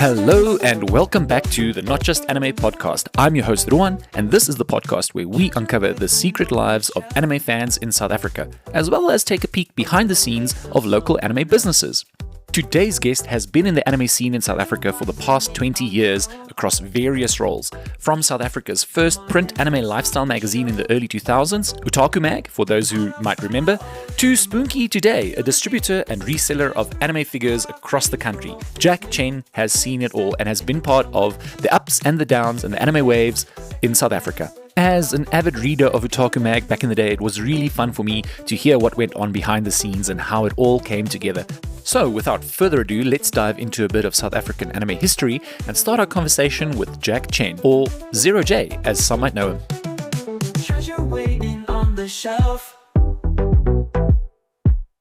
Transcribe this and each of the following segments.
Hello and welcome back to the Not Just Anime podcast. I'm your host Ruan, and this is the podcast where we uncover the secret lives of anime fans in South Africa, as well as take a peek behind the scenes of local anime businesses. Today's guest has been in the anime scene in South Africa for the past 20 years across various roles, from South Africa's first print anime lifestyle magazine in the early 2000s, Otaku Mag, for those who might remember, to Spoonkie today, a distributor and reseller of anime figures across the country. Jack Chen has seen it all and has been part of the ups and the downs and the anime waves in South Africa. As an avid reader of Otaku Mag back in the day, it was really fun for me to hear what went on behind the scenes and how it all came together. So, without further ado, let's dive into a bit of South African anime history and start our conversation with Jack Chen, or ZeroJ, as some might know him. Treasure waiting on the shelf.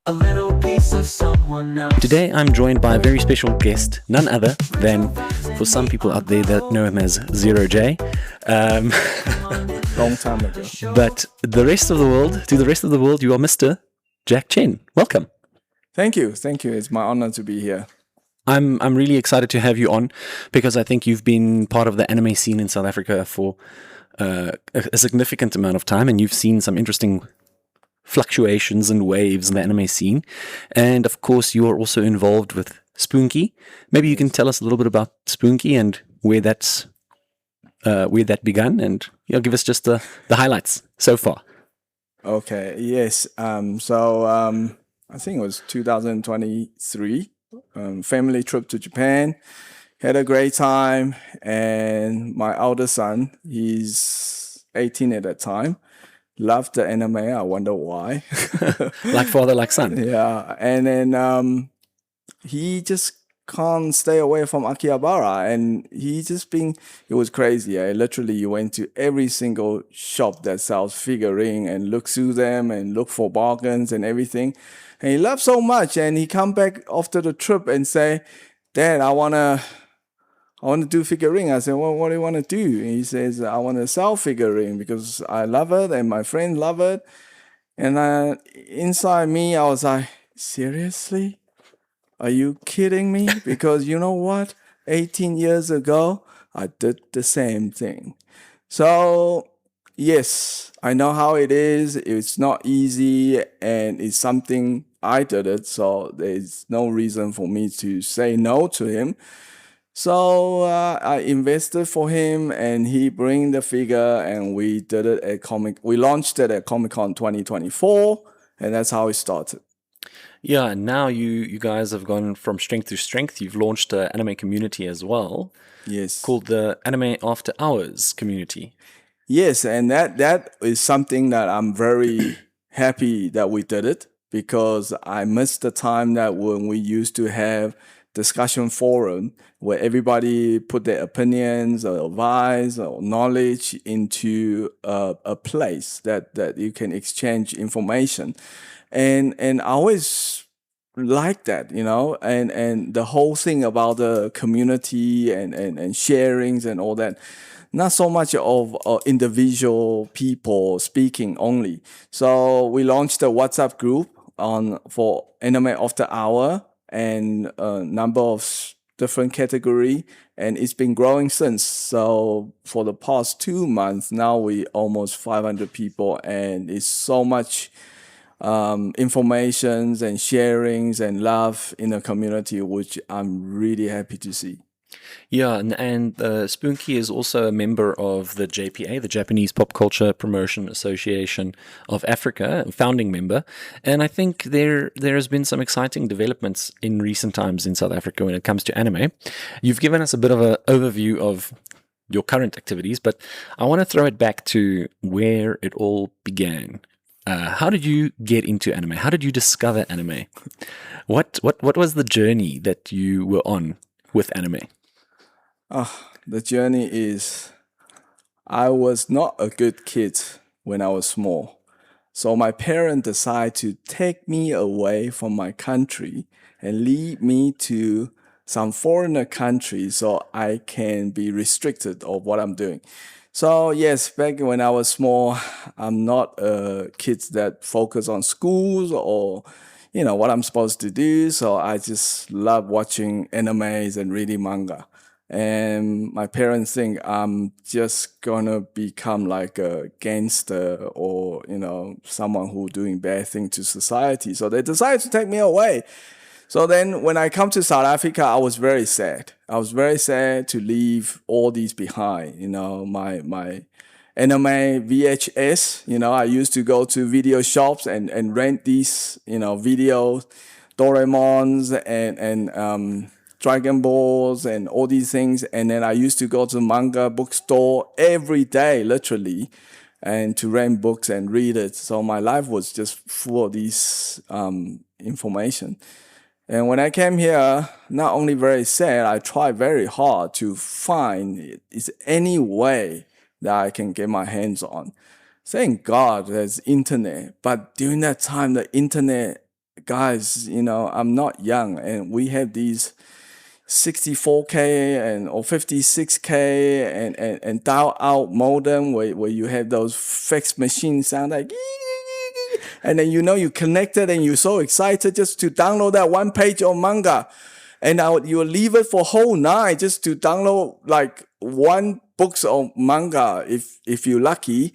A little piece of someone else. Today I'm joined by a very special guest, none other than, for some people out there that know him as ZeroJ. Long time ago. But to the rest of the world, you are Mr. Jack Chen. Welcome. Thank you. It's my honor to be here. I'm really excited to have you on because I think you've been part of the anime scene in South Africa for a significant amount of time, and you've seen some interesting fluctuations and waves in the anime scene. And of course, you are also involved with Spoonkie. Maybe you can tell us a little bit about Spoonkie and where that began, and give us just the highlights so far. Okay. Yes. I think it was 2023. Family trip to Japan. Had a great time, and my elder son, he's 18 at that time, loved the anime. I wonder why. Like father, like son. Yeah, and then he just can't stay away from Akihabara, and it was crazy. Literally, you went to every single shop that sells figurine and look through them and look for bargains and everything. And he loved so much, and he come back after the trip and say, "Dad, I wanna do figurine." I said, "Well, what do you want to do?" And he says, "I want to sell figurine because I love it and my friends love it." And inside me, I was like, "Seriously? Are you kidding me?" Because you know what? 18 years ago, I did the same thing. So, yes, I know how it is. It's not easy, and it's something I did it. So there's no reason for me to say no to him. So I invested for him, and he bring the figure, and we did it at We launched it at Comic-Con 2024, and that's how it started. Yeah, and now you guys have gone from strength to strength. You've launched an anime community as well. Yes. Called the Anime After Hours community. Yes, and that is something that I'm very happy that we did it, because I missed the time that when we used to have discussion forum where everybody put their opinions or advice or knowledge into a place that you can exchange information. And I always like that, and the whole thing about the community and sharings and all that. Not so much of individual people speaking only. So we launched a WhatsApp group for Anime After Hour, and a number of different category, and it's been growing since. So for the past 2 months now, we almost 500 people, and it's so much informations and sharings and love in the community, which I'm really happy to see. Yeah, and Spoonkie is also a member of the JPA, the Japanese Pop Culture Promotion Association of Africa, a founding member. And I think there has been some exciting developments in recent times in South Africa when it comes to anime. You've given us a bit of an overview of your current activities, but I want to throw it back to where it all began. How did you get into anime? How did you discover anime? What was the journey that you were on with anime? The journey is, I was not a good kid when I was small. So my parents decided to take me away from my country and lead me to some foreigner country so I can be restricted of what I'm doing. So yes, back when I was small, I'm not a kid that focus on schools or what I'm supposed to do. So I just love watching animes and reading manga. And my parents think I'm just gonna become like a gangster or, someone who doing bad thing to society. So they decided to take me away. So then when I come to South Africa, I was very sad. I was very sad to leave all these behind. My anime VHS, I used to go to video shops and rent these, videos, Doraemons and Dragon Balls and all these things. And then I used to go to manga bookstore every day, literally, and to rent books and read it. So my life was just full of these information. And when I came here, not only very sad, I tried very hard to find is any way that I can get my hands on. Thank God there's internet. But during that time, the internet, guys, I'm not young, and we have these 64K or 56K and dial out modem where you have those fax machines sound like, and then you connected and you're so excited just to download that one page of manga, and now you'll leave it for whole night just to download like one books of manga if you're lucky.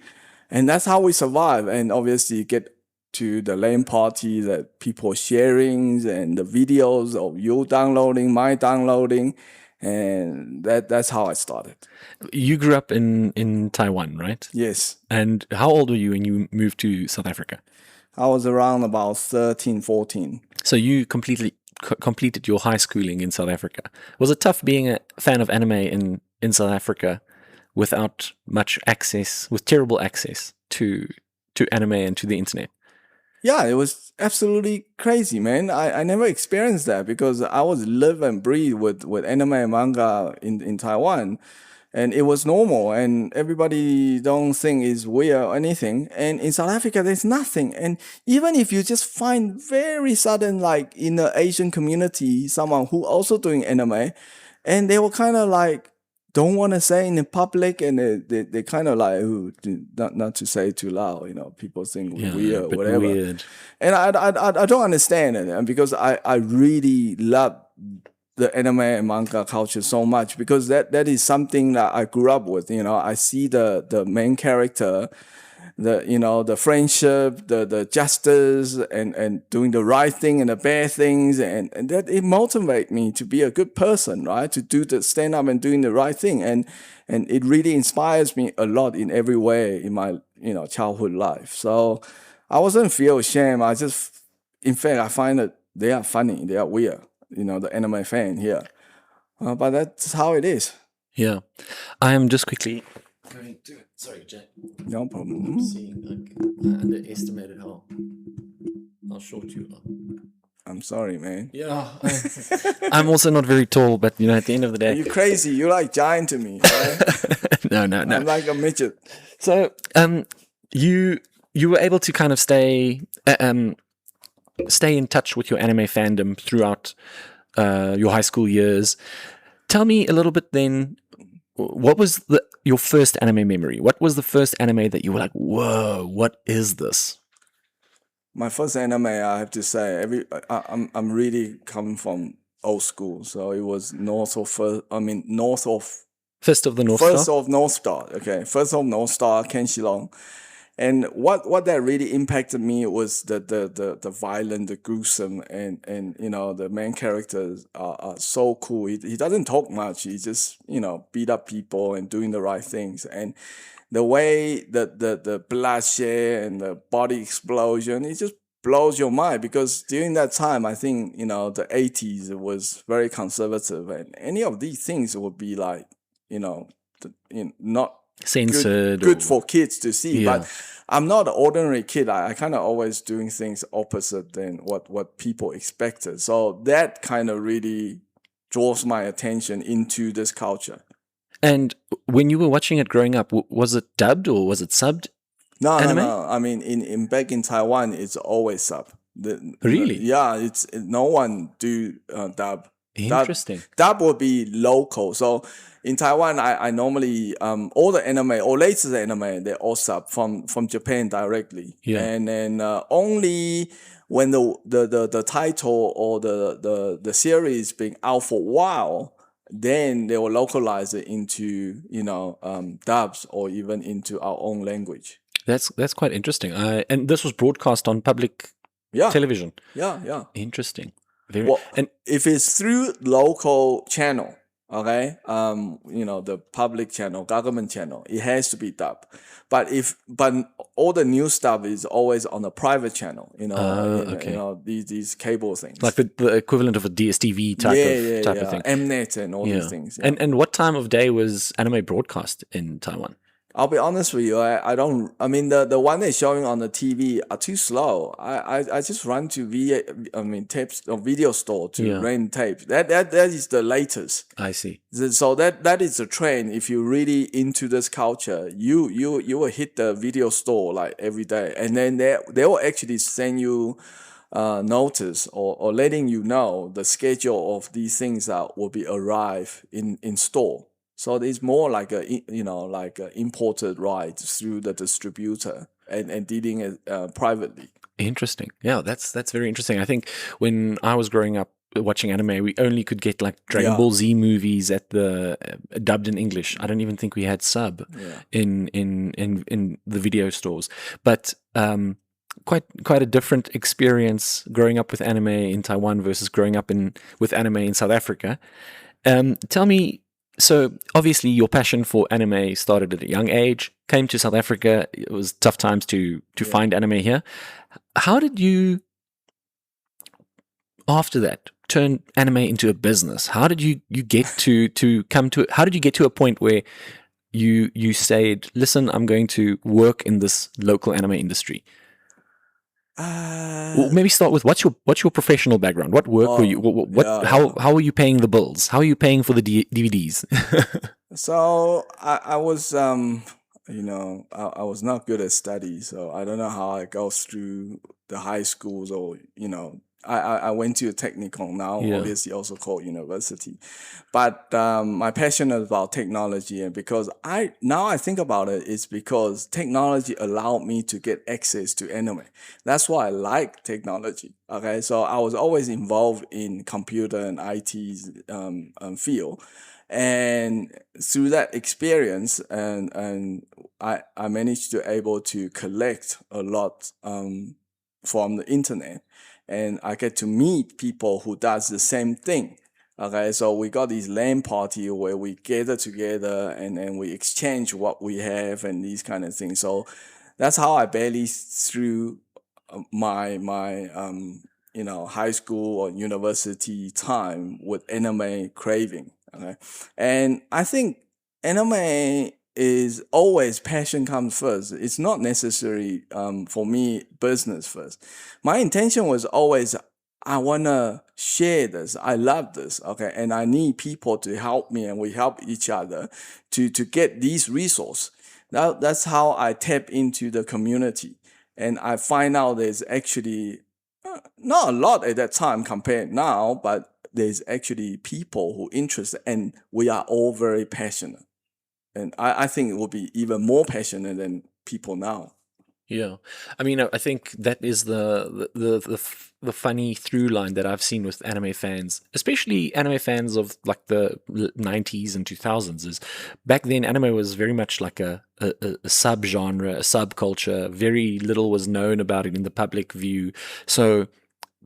And that's how we survive. And obviously get to the LAN party that people sharing and the videos of you downloading, my downloading. And that's how I started. You grew up in Taiwan, right? Yes. And how old were you when you moved to South Africa? I was around about 13, 14. So you completed your high schooling in South Africa. Was it tough being a fan of anime in South Africa without much access, with terrible access to anime and to the internet? Yeah, it was absolutely crazy, man. I never experienced that because I was live and breathe with anime and manga in Taiwan. And it was normal, and everybody don't think it's weird or anything. And in South Africa, there's nothing. And even if you just find very sudden, like in the Asian community, someone who also doing anime, and they were kind of like, don't want to say in the public, and they kind of like, ooh, not to say too loud, people think we're weird or whatever. Weird. And I don't understand it, and because I really love the anime and manga culture so much, because that is something that I grew up with. I see the main character, the friendship, the justice, and doing the right thing and the bad things, and that it motivates me to be a good person, right? To do the stand up and doing the right thing, and it really inspires me a lot in every way in my childhood life. So I wasn't feel ashamed. In fact, I find that they are funny, they are weird. The anime fan here, but that's how it is. Yeah, I am just quickly going to. Sorry, Jack. No problem. Seeing, I underestimated how short you are. I'm sorry, man. Yeah, I'm also not very tall, but at the end of the day, You're crazy. You're like giant to me. Right? No. I'm like a midget. So, you were able to kind of stay in touch with your anime fandom throughout your high school years. Tell me a little bit then, what was your first anime memory? What was the first anime that you were like, whoa, what is this? My first anime, I have to say, I'm really coming from old school, so it was North of First of the North First Star? of North Star. Okay, First of North Star, Kenshilon. And what that really impacted me was the violent, the gruesome, and the main characters are so cool. He doesn't talk much. He just beat up people and doing the right things. And the way the bloodshed and the body explosion, it just blows your mind, because during that time, I think the 80s, it was very conservative, and any of these things would be like not Censored. Good for kids to see. Yeah. But I'm not an ordinary kid. I kind of always doing things opposite than what people expected. So that kind of really draws my attention into this culture. And when you were watching it growing up, was it dubbed or was it subbed? No. Anime? I mean, in back in Taiwan, it's always sub. Really? Yeah, no one do dub. Interesting. Dub would be local. So in Taiwan, I normally all the anime or latest anime, they're all sub from Japan directly. Yeah. And then only when the title or the series being out for a while, then they will localize it into, dubs or even into our own language. That's quite interesting. And this was broadcast on public television. Yeah. Interesting. Very. Well, and if it's through local channel, okay, the public channel, government channel, it has to be dubbed. But all the new stuff is always on a private channel, these cable things, like the equivalent of a DSTV type of thing, Mnet and all these things. Yeah. And what time of day was anime broadcast in Taiwan? I'll be honest with you. I mean, the one they're showing on the TV are too slow. I just run to tapes or video store to rent tapes. That is the latest. I see. So that is the trend. If you're really into this culture, you will hit the video store like every day, and then they will actually send you notice or letting you know the schedule of these things that will be arrive in store. So it's more like a imported rights through the distributor and dealing it privately. Interesting. Yeah, that's very interesting. I think when I was growing up watching anime, we only could get like Dragon Ball Z movies at the dubbed in English. I don't even think we had sub in the video stores. But quite a different experience growing up with anime in Taiwan versus growing up with anime in South Africa. Tell me. So obviously your passion for anime started at a young age, came to South Africa. It was tough times to find anime here. How did you, after that, turn anime into a business? How did you get how did you get to a point where you said, listen, I'm going to work in this local anime industry? Well, maybe start with what's your professional background? What work were you? How are you paying the bills? How are you paying for the DVDs? So I was I was not good at study, so I don't know how I go through the high schools or I went to a technical now, obviously also called university. But my passion is about technology, and because I think about it, it's because technology allowed me to get access to anime. That's why I like technology. Okay, so I was always involved in computer and IT field. And through that experience, and I managed to able to collect a lot from the internet. And I get to meet people who does the same thing. Okay, so we got this LAN party where we gather together and we exchange what we have and these kind of things. So that's how I barely through my high school or university time with anime craving. Okay, and I think anime is always passion comes first. It's not necessary for me business first. My intention was always I wanna share this. I love this, okay, and I need people to help me, and we help each other to get these resources. That's how I tap into the community, and I find out there's actually not a lot at that time compared now, but there's actually people who interested, and we are all very passionate. And I think it will be even more passionate than people now. Yeah, I mean, I think that is the funny through line that I've seen with anime fans, especially anime fans of like the 90s and 2000s. Is back then anime was very much like a subgenre, a subculture. Very little was known about it in the public view. So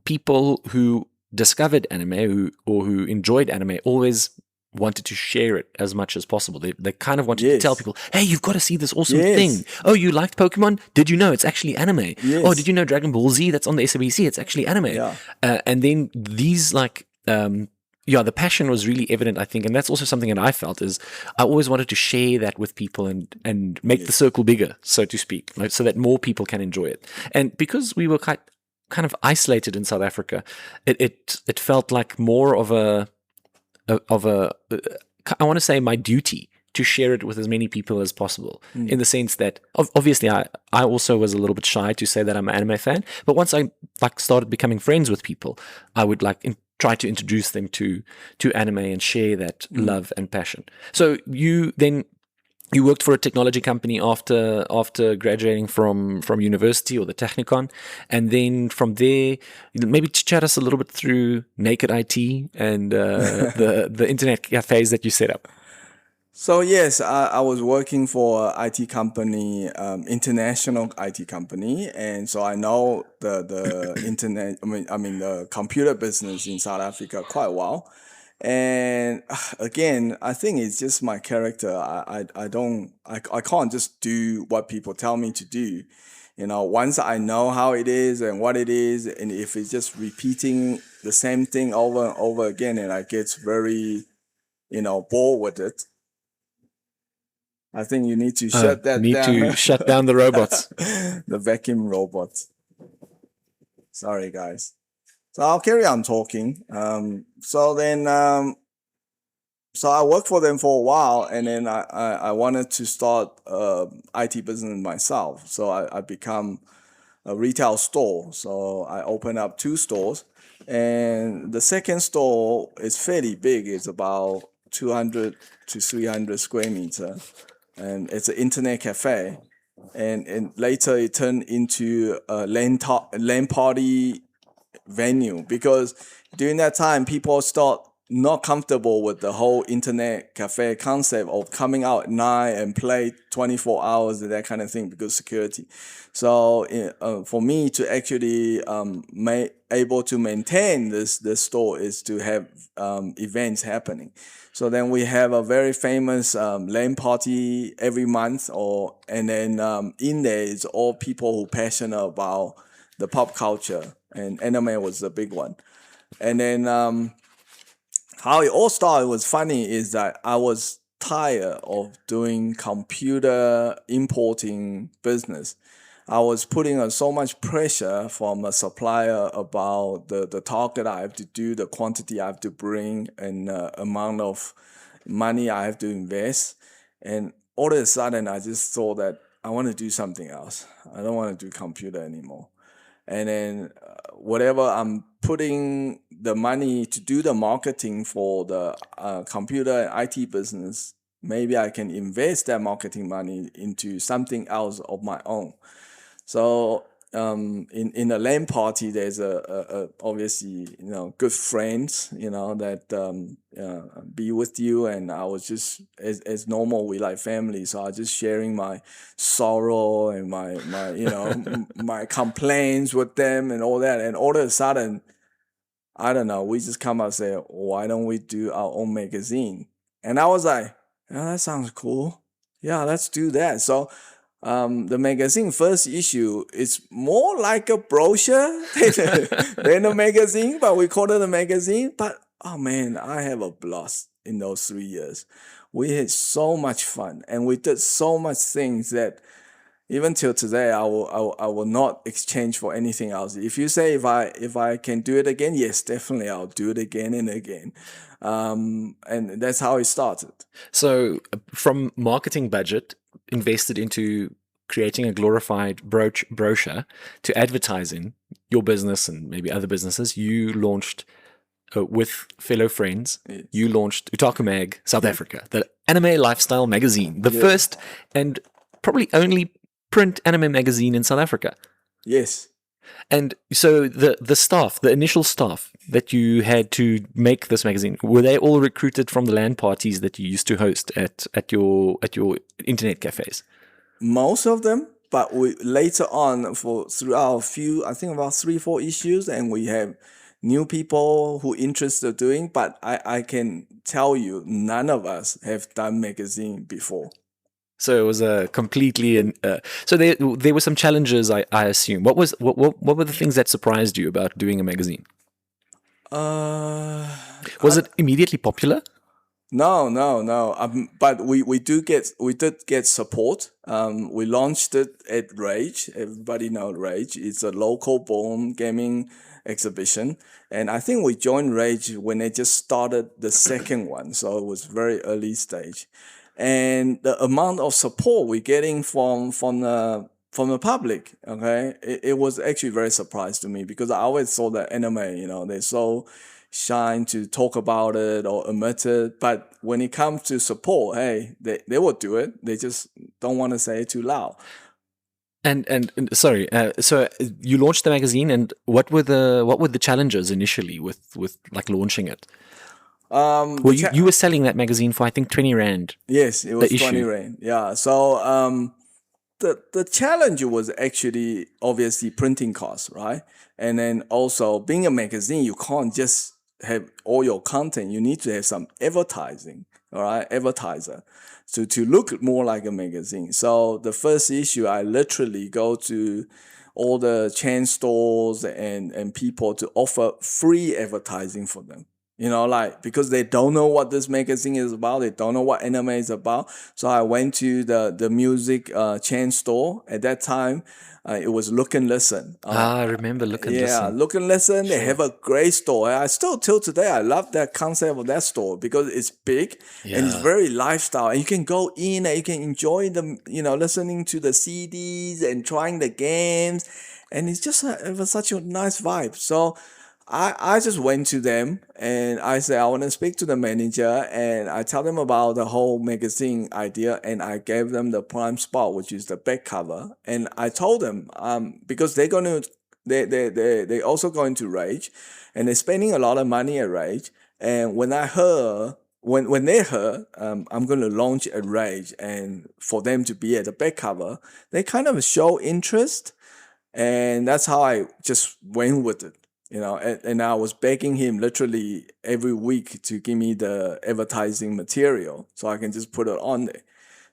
people who discovered anime who enjoyed anime always wanted to share it as much as possible. They kind of wanted to tell people, hey, you've got to see this awesome thing. Oh, you liked Pokemon? Did you know it's actually anime? Yes. Oh, did you know Dragon Ball Z that's on the SABC? It's actually anime. Yeah. And then these the passion was really evident, I think. And that's also something that I felt is I always wanted to share that with people and make the circle bigger, so to speak, right? So that more people can enjoy it. And because we were kind of isolated in South Africa, it felt like more of a I want to say my duty to share it with as many people as possible, in the sense that obviously I also was a little bit shy to say that I'm an anime fan, but once I started becoming friends with people, I would try to introduce them to anime and share that love and passion. So you then you worked for a technology company after graduating from university or the Technikon, and then from there, maybe chat us a little bit through Naked IT and the internet cafes that you set up. So yes, I was working for a IT company, international IT company, and so I know the internet. I mean the computer business in South Africa quite well. And again, I think it's just my character. I can't just do what people tell me to do. Once I know how it is and what it is, and if it's just repeating the same thing over and over again, and I get very, bored with it. I think you need to shut that Need down. to shut down the robots. The vacuum robots. Sorry, guys. So I'll carry on talking. So I worked for them for a while, and then I wanted to start IT business myself. So I become a retail store. So I opened up 2 stores, and the second store is fairly big. It's about 200 to 300 square meter, and it's an internet cafe. And later it turned into a LAN party venue, because during that time people start not comfortable with the whole internet cafe concept of coming out at night and play 24 hours and that kind of thing because security. So for me to actually able to maintain this store is to have events happening. So then we have a very famous LAN party every month, and then in there is all people who passionate about the pop culture, and anime was the big one. And then how it all started was funny is that I was tired of doing computer importing business. I was putting on so much pressure from a supplier about the target I have to do, the quantity I have to bring, and amount of money I have to invest. And all of a sudden, I just thought that I want to do something else. I don't want to do computer anymore. And then whatever I'm putting the money to do the marketing for the computer and IT business, maybe I can invest that marketing money into something else of my own. So in a LAN party, there's a obviously good friends that be with you, and I was just as normal, we like family, so I was just sharing my sorrow and my my complaints with them and all that, and all of a sudden, I don't know, we just come out and say, why don't we do our own magazine? And I was like, yeah, that sounds cool. Yeah, let's do that. So the magazine first issue is more like a brochure than a magazine, but we call it a magazine. But oh man, I have a blast in those 3 years. We had so much fun, and we did so much things that even till today, I will not exchange for anything else. If you say if I can do it again, yes, definitely I'll do it again and again. And that's how it started. So from marketing budget invested into creating a glorified brochure to advertising your business and maybe other businesses, you launched with fellow friends, you launched Utaku Mag South Africa, the anime lifestyle magazine, the first and probably only print anime magazine in South Africa. Yes. And so the initial staff that you had to make this magazine, were they all recruited from the LAN parties that you used to host at your internet cafes? Most of them, but we later on throughout a few, I think about 3-4 issues, and we have new people who interested doing. But I can tell you, none of us have done magazine before. So it was a completely so there were some challenges, I assume. What were the things that surprised you about doing a magazine? Was it immediately popular? No. But we did get support. We launched it at Rage. Everybody know Rage. It's a local born gaming exhibition, and I think we joined Rage when they just started the second one, so it was very early stage. And the amount of support we're getting from the public, okay, it was actually very surprised to me, because I always saw that anime, they're so shy to talk about it or admit it. But when it comes to support, hey, they will do it. They just don't want to say it too loud. And sorry, so you launched the magazine, and what were the challenges initially with like launching it? Well, you were selling that magazine for I think 20 rand. Yes, it was 20 issue. rand. Yeah. So the challenge was actually obviously printing costs, right? And then also being a magazine, you can't just have all your content. You need to have some advertising, all right? Advertiser. So to look more like a magazine. So the first issue, I literally go to all the chain stores and people to offer free advertising for them. You know, like, because they don't know what this magazine is about. They don't know what anime is about. So I went to the music chain store. At that time, it was Look and Listen. I remember Look and Yeah, Listen. Look and Listen. They have a great store. I still, till today, I love that concept of that store because it's big and it's Yeah. very lifestyle. And you can go in and you can enjoy the, listening to the CDs and trying the games. And it's just it was such a nice vibe. So I just went to them and I said, I want to speak to the manager, and I tell them about the whole magazine idea, and I gave them the prime spot, which is the back cover. And I told them, because they also going to Rage, and they're spending a lot of money at Rage. And when I heard, when they heard, I'm going to launch at Rage, and for them to be at the back cover, they kind of show interest. And that's how I just went with it. And I was begging him literally every week to give me the advertising material so I can just put it on there.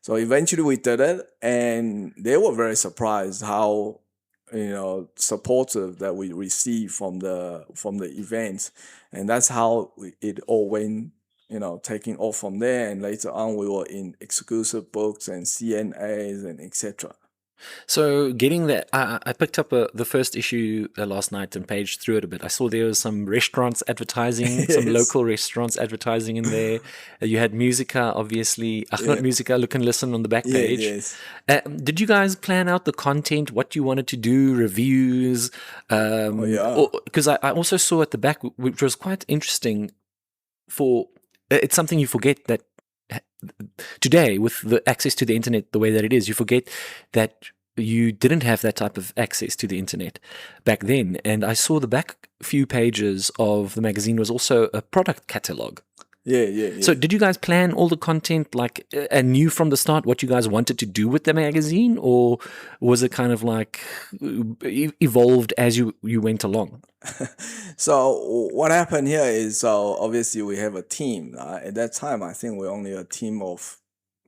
So eventually we did it, and they were very surprised how supportive that we received from the events, and that's how it all went. Taking off from there, and later on we were in exclusive books and CNAs and etc. So getting that, I picked up the first issue last night and paged through it a bit. I saw there was some restaurants advertising, some Yes. local restaurants advertising in there. You had Musica, obviously. Not Musica, Look and Listen on the back page. Yes. Did you guys plan out the content, what you wanted to do, reviews? Yeah. Because I also saw at the back, which was quite interesting it's something you forget that today, with the access to the internet the way that it is, you forget that you didn't have that type of access to the internet back then. And I saw the back few pages of the magazine was also a product catalog. Yeah. So did you guys plan all the content like and knew from the start what you guys wanted to do with the magazine, or was it kind of like evolved as you went along? So what happened here is, so obviously we have a team. At that time, I think we're only a team of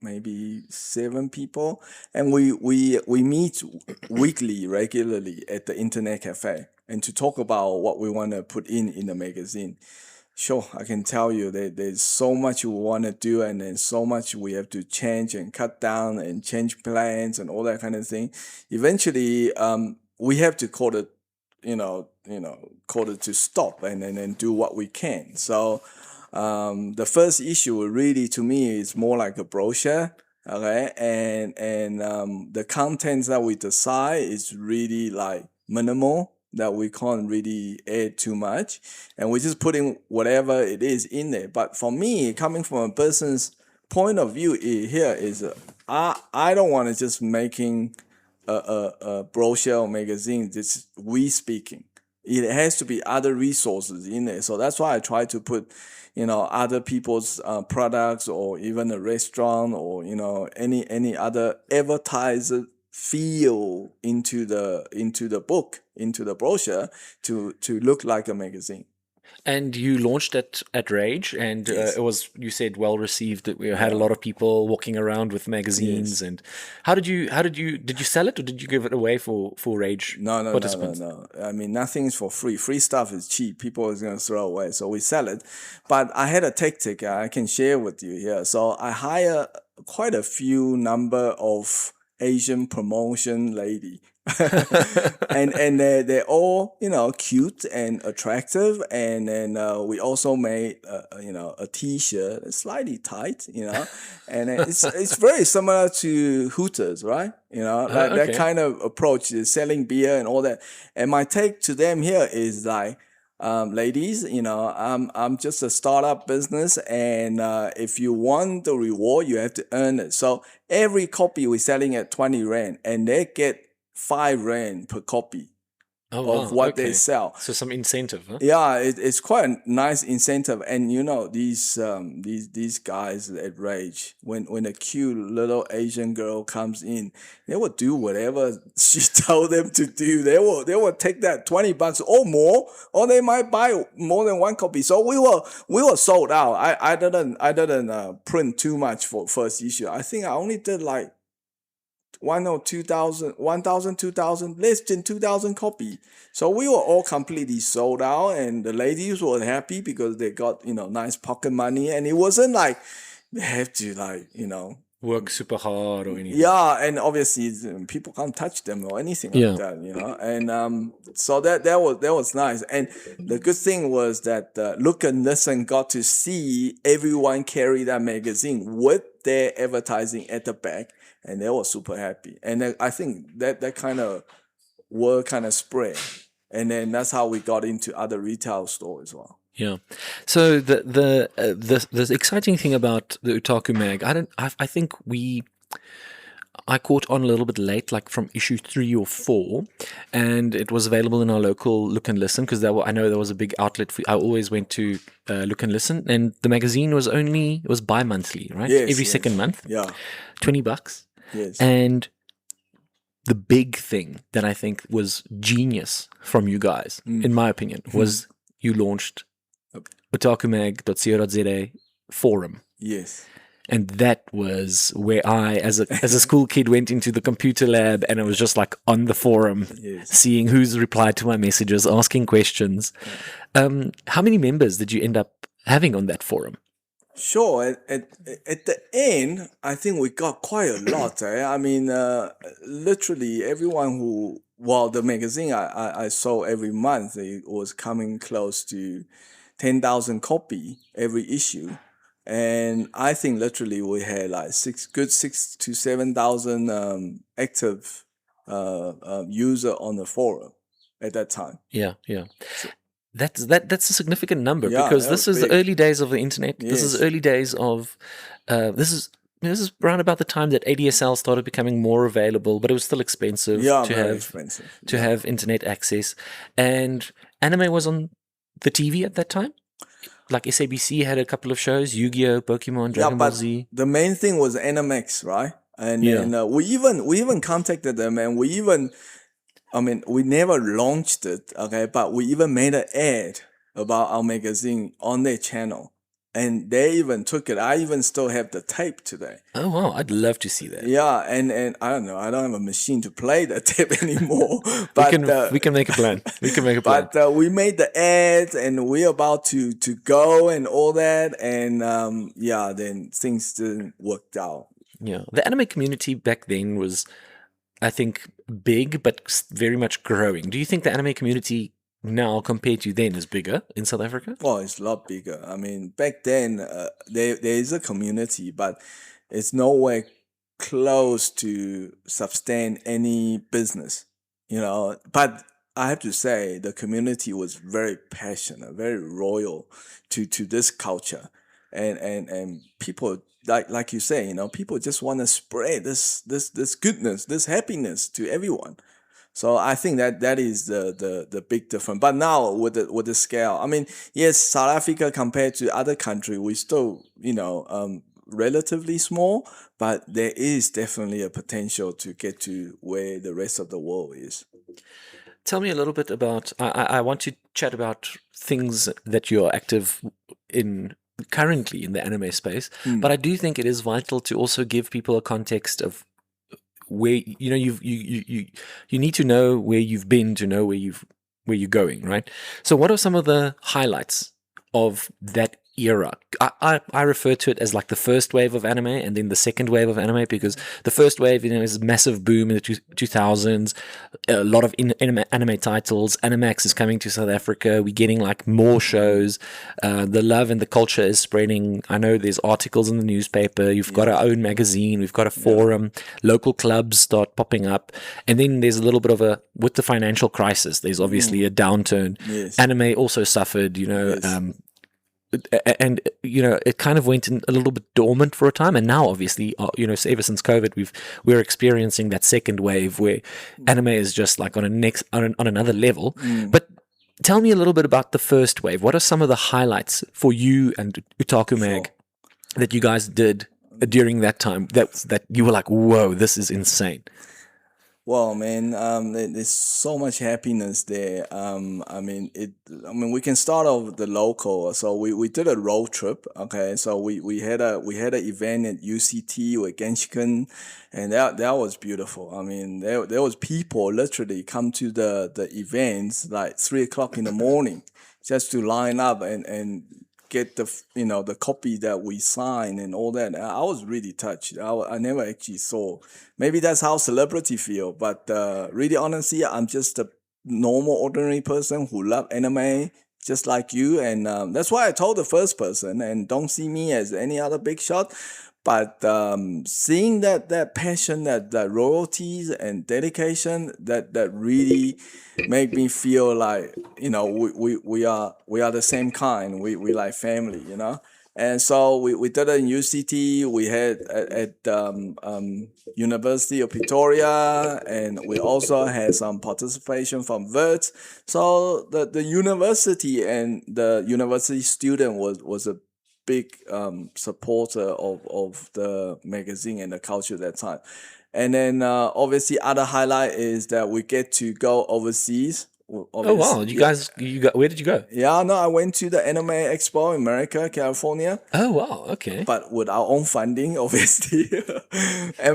maybe 7 people, and we meet weekly, regularly at the internet cafe, and to talk about what we want to put in the magazine. Sure, I can tell you that there's so much we want to do, and then so much we have to change and cut down and change plans and all that kind of thing. Eventually, we have to call it, call it to stop and then do what we can. So, the first issue really to me is more like a brochure, okay, and the contents that we decide is really like minimal, that we can't really add too much, and we're just putting whatever it is in there. But for me, coming from a person's point of view here is, I don't want to just making a brochure or magazine. It's we speaking. It has to be other resources in there. So that's why I try to put, other people's products, or even a restaurant, or any other advertiser feel into the book, into the brochure, to look like a magazine. And you launched it at Rage, and Yes. it was, you said, well received. We had a lot of people walking around with magazines. Yes. And did you sell it, or did you give it away for Rage No. participants? I mean, nothing's for free. Free stuff is cheap. People is gonna throw away, so we sell it. But I had a tactic I can share with you here. So I hire quite a few number of Asian promotion lady. and they're all cute and attractive, and then we also made a t-shirt, slightly tight, and it's very similar to Hooters, right? Like that okay. kind of approach is selling beer and all that. And my take to them here is like, ladies, I'm just a startup business, and if you want the reward, you have to earn it. So every copy we're selling at 20 rand, and they get 5 rand per copy Oh, of wow. what they Okay. sell. So some incentive, huh? Yeah, it's quite a nice incentive, and these guys at Rage, when a cute little Asian girl comes in, they will do whatever she told them to do. They will take that $20 or more, or they might buy more than one copy. So we were sold out. I didn't print too much for first issue. I think I only did like 1,000, 2,000, less than 2,000 copy. So we were all completely sold out, and the ladies were happy because they got, nice pocket money, and it wasn't like they have to Work super hard or anything. yeah, and obviously people can't touch them or anything like Yeah. that, and so that was nice. And the good thing was that Look and Listen got to see everyone carry that magazine with their advertising at the back, and they were super happy. And then I think that kind of word kind of spread, and then that's how we got into other retail stores as well. Yeah. So the exciting thing about the Otaku Mag, I think I caught on a little bit late, like from issue 3 or 4, and it was available in our local Look and Listen, because I know there was a big outlet for. I always went to Look and Listen, and the magazine was bi-monthly, right? Yes, Every yes. second month, Yeah. $20. Yes. And the big thing that I think was genius from you guys, in my opinion, was you launched otakumag.co.za forum. Yes. And that was where I, as a school kid, went into the computer lab, and I was just like on the forum, Yes. seeing who's replied to my messages, asking questions. How many members did you end up having on that forum? Sure. At the end, I think we got quite a lot. I mean, literally everyone the magazine I saw every month, it was coming close to 10,000 copy every issue. And I think literally we had like 6 to 7,000 active user on the forum at that time. Yeah. That's a significant number, Yeah, because that this was is the big. early days of the internet. This is Yes. early days of this is around about the time that ADSL started becoming more available, but it was still expensive Yeah, to very have expensive. to have internet access. And anime was on the TV at that time. Like SABC had a couple of shows: Yu-Gi-Oh, Pokemon, Dragon Ball but Z. the main thing was Animax, right? And Yeah. then we even contacted them, and we never launched it, okay, but we even made an ad about our magazine on their channel, and they even took it. I even still have the tape today. Oh wow, I'd love to see that. Yeah, and I don't know, I don't have a machine to play the tape anymore. But we can make a plan. We can make a plan. But we made the ads, and we're about to go and all that, and then things didn't work out. Yeah, the anime community back then was, I think, big but very much growing. Do you think the anime community now, compared to then, is bigger in South Africa? Well, it's a lot bigger. I mean, back then there is a community, but it's nowhere close to sustain any business, But I have to say the community was very passionate, very loyal to this culture, and people like you say, people just want to spread this goodness, this happiness to everyone. So I think that is the big difference. But now with the scale, I mean, yes, South Africa compared to other country, we still relatively small, but there is definitely a potential to get to where the rest of the world is. Tell me a little bit about. I want to chat about things that you're active in currently in the anime space, but I do think it is vital to also give people a context of where you need to know where you've been to know where you're going, right? So what are some of the highlights of that era. I refer to it as like the first wave of anime and then the second wave of anime, because the first wave, is a massive boom in the 2000s, a lot of anime titles. Animax is coming to South Africa. We're getting like more shows. The love and the culture is spreading. I know there's articles in the newspaper. You've got our own magazine. We've got a forum. Local clubs start popping up. And then there's a little bit of with the financial crisis, there's obviously a downturn. Yes. Anime also suffered, Yes. and it kind of went in a little bit dormant for a time, and now obviously so ever since COVID we're experiencing that second wave where anime is just like on another level. But tell me a little bit about the first wave. What are some of the highlights for you and Utaku Mag that you guys did during that time that you were like, whoa, this is insane? Well, man, there's so much happiness there. We can start off with the local. So we did a road trip. Okay, so we had an event at UCT with Genshiken, and that was beautiful. I mean, there was people literally come to the events like 3 o'clock in the morning just to line up and get the copy that we signed and all that. I was really touched. I never actually saw. Maybe that's how celebrity feel, but really honestly, I'm just a normal, ordinary person who love anime just like you, and that's why I told the first person, and don't see me as any other big shot. But seeing that passion, that royalties and dedication, that really make me feel like we are the same kind. We like family, And so we did it in UCT. We had at University of Pretoria, and we also had some participation from Vert. So the university and the university student was a big supporter of the magazine and the culture at that time. And then obviously other highlight is that we get to go overseas. Oh wow, where did you go? Yeah, no, I went to the Anime Expo in America, California. Oh wow, okay. But with our own funding, obviously.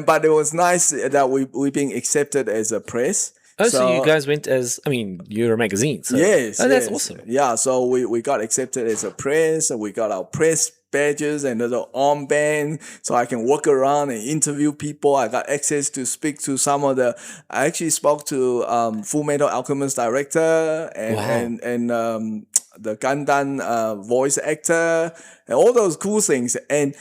But it was nice that we being accepted as a press. Oh, so you guys went you're a magazine. So. Yes. That's yes. awesome. Yeah, so we got accepted as a press, and we got our press badges and the armband, so I can walk around and interview people. I got access to speak to I actually spoke to Full Metal Alchemist director and the Gundam voice actor and all those cool things. And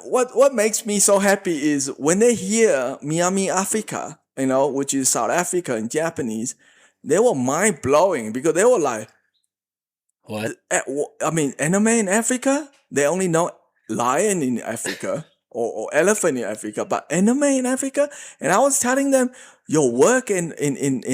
what makes me so happy is when they hear Miami Africa, which is South Africa in Japanese, they were mind blowing because they were like, what? Anime in Africa? They only know lion in Africa or elephant in Africa, but anime in Africa? And I was telling them, your work in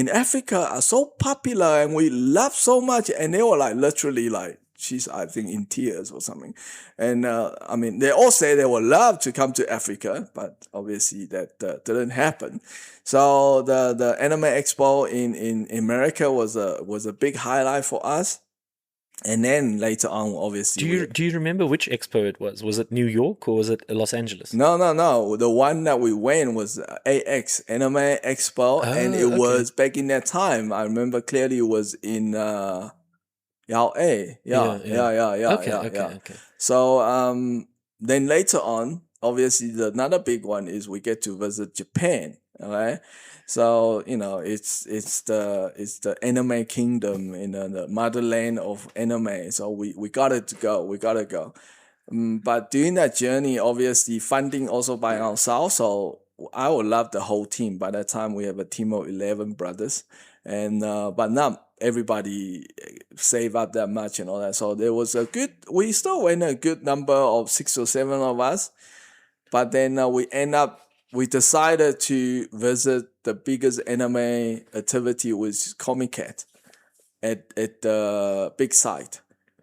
Africa are so popular and we love so much. And they were like, literally like, she's, I think, in tears or something. And they all say they would love to come to Africa, but obviously that didn't happen. So the Anime Expo in America was a big highlight for us. And then later on, obviously, do you remember which expo it was? Was it New York or was it Los Angeles? No. The one that we went was AX Anime Expo, and it was back in that time. I remember clearly it was in Yao A. Yeah. Okay. So then later on, obviously, another big one is we get to visit Japan. Okay. So it's the anime kingdom in the motherland of anime. So we gotta go. But during that journey, obviously funding also by ourselves. So I would love the whole team. By that time, we have a team of 11 brothers, and but not everybody save up that much and all that. So there was we still went a good number of 6 or 7 of us, but then we decided to visit the biggest anime activity, which is Comic Cat at the big site.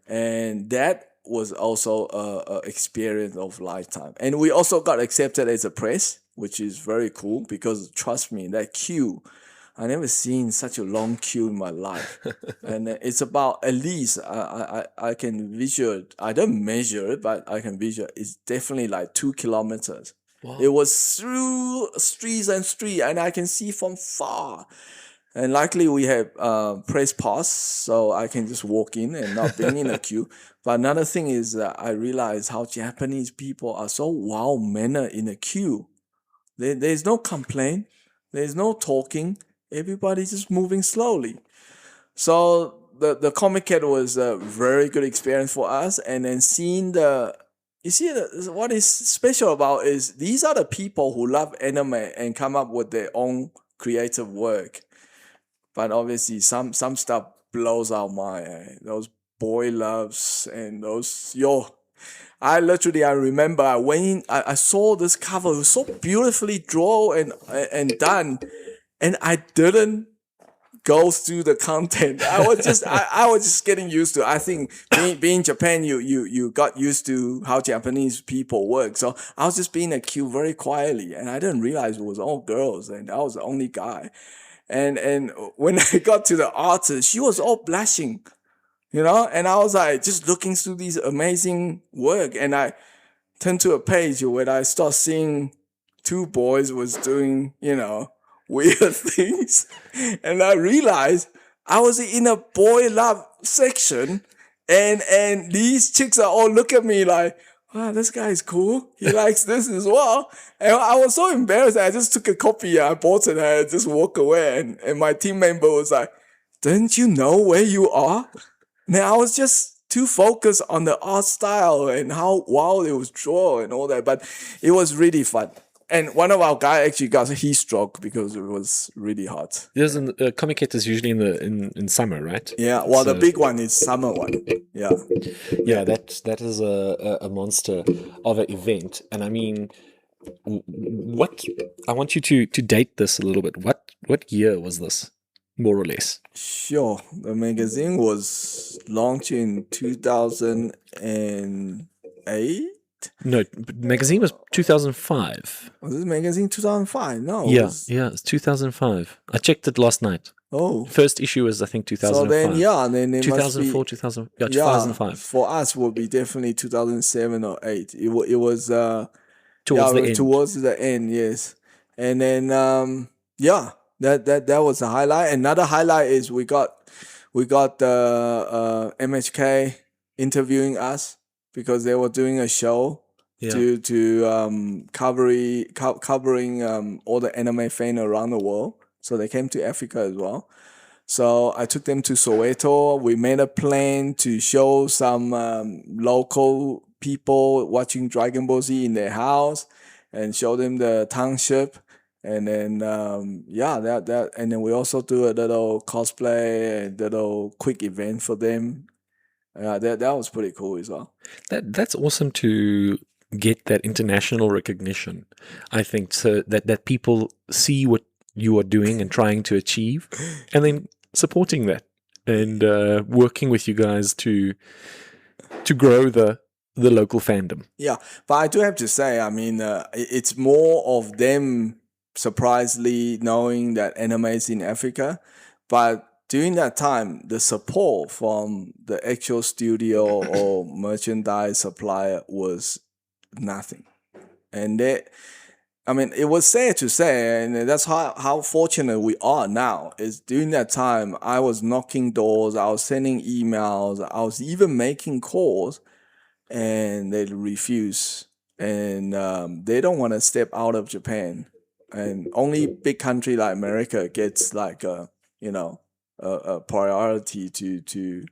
And that was also a experience of lifetime. And we also got accepted as a press, which is very cool because trust me, that queue, I never seen such a long queue in my life. And it's about at least, I can visual, I don't measure it, but I can visual, it's definitely like 2 kilometers. Wow. It was through streets and I can see from far. And luckily we have press pass, so I can just walk in and not being in a queue. But another thing is that I realize how Japanese people are so well mannered in a queue. There's no complaint, there's no talking. Everybody's just moving slowly. So the Comic Cat was a very good experience for us. And then seeing what is special about is these are the people who love anime and come up with their own creative work. But obviously, some stuff blows our mind. Those boy loves and those I remember I went in, I saw this cover. It was so beautifully drawn and done, and I didn't go through the content. I was just getting used to it. I think being Japan, you got used to how Japanese people work. So I was just being a queue very quietly, and I didn't realize it was all girls, and I was the only guy. And when I got to the artist, she was all blushing, and I was like just looking through these amazing work, and I turned to a page where I start seeing two boys was doing, weird things, and I realized I was in a boy love section, and these chicks are all look at me like, wow, this guy is cool. He likes this as well. And I was so embarrassed. I just took a copy. I bought it and I just walked away. And my team member was like, don't you know where you are? And I was just too focused on the art style and how wild it was drawn and all that. But it was really fun. And one of our guys actually got a heat stroke because it was really hot. There's Comic Cat is usually in summer, right? Yeah, well, the big one is summer one. Yeah. Yeah, that is a monster of an event. And I mean, what I want you to date this a little bit. What year was this, more or less? Sure. The magazine was launched in 2008. No, magazine was 2005. Was this magazine 2005? No. It's 2005. I checked it last night. Oh. First issue was, I think, 2005. So then it 2004, must be, 2000. Yeah, 2005. For us, would be definitely 2007 or 8. It was Towards the end. Towards the end, yes. And then that was a highlight. Another highlight is we got MHK interviewing us because they were doing a show to covering all the anime fans around the world. So they came to Africa as well. So I took them to Soweto. We made a plan to show some local people watching Dragon Ball Z in their house and show them the township. And then that and then we also do a little cosplay, a little quick event for them. That was pretty cool as well. That's awesome to get that international recognition. I think so that people see what you are doing and trying to achieve, and then supporting that and working with you guys to grow the local fandom. Yeah, but I do have to say, I mean, it's more of them surprisingly knowing that anime is in Africa, but during that time, the support from the actual studio or merchandise supplier was nothing, and it was sad to say, and that's how fortunate we are now. Is during that time, I was knocking doors, I was sending emails, I was even making calls, and they refuse, and they don't want to step out of Japan, and only big country like America gets like a priority to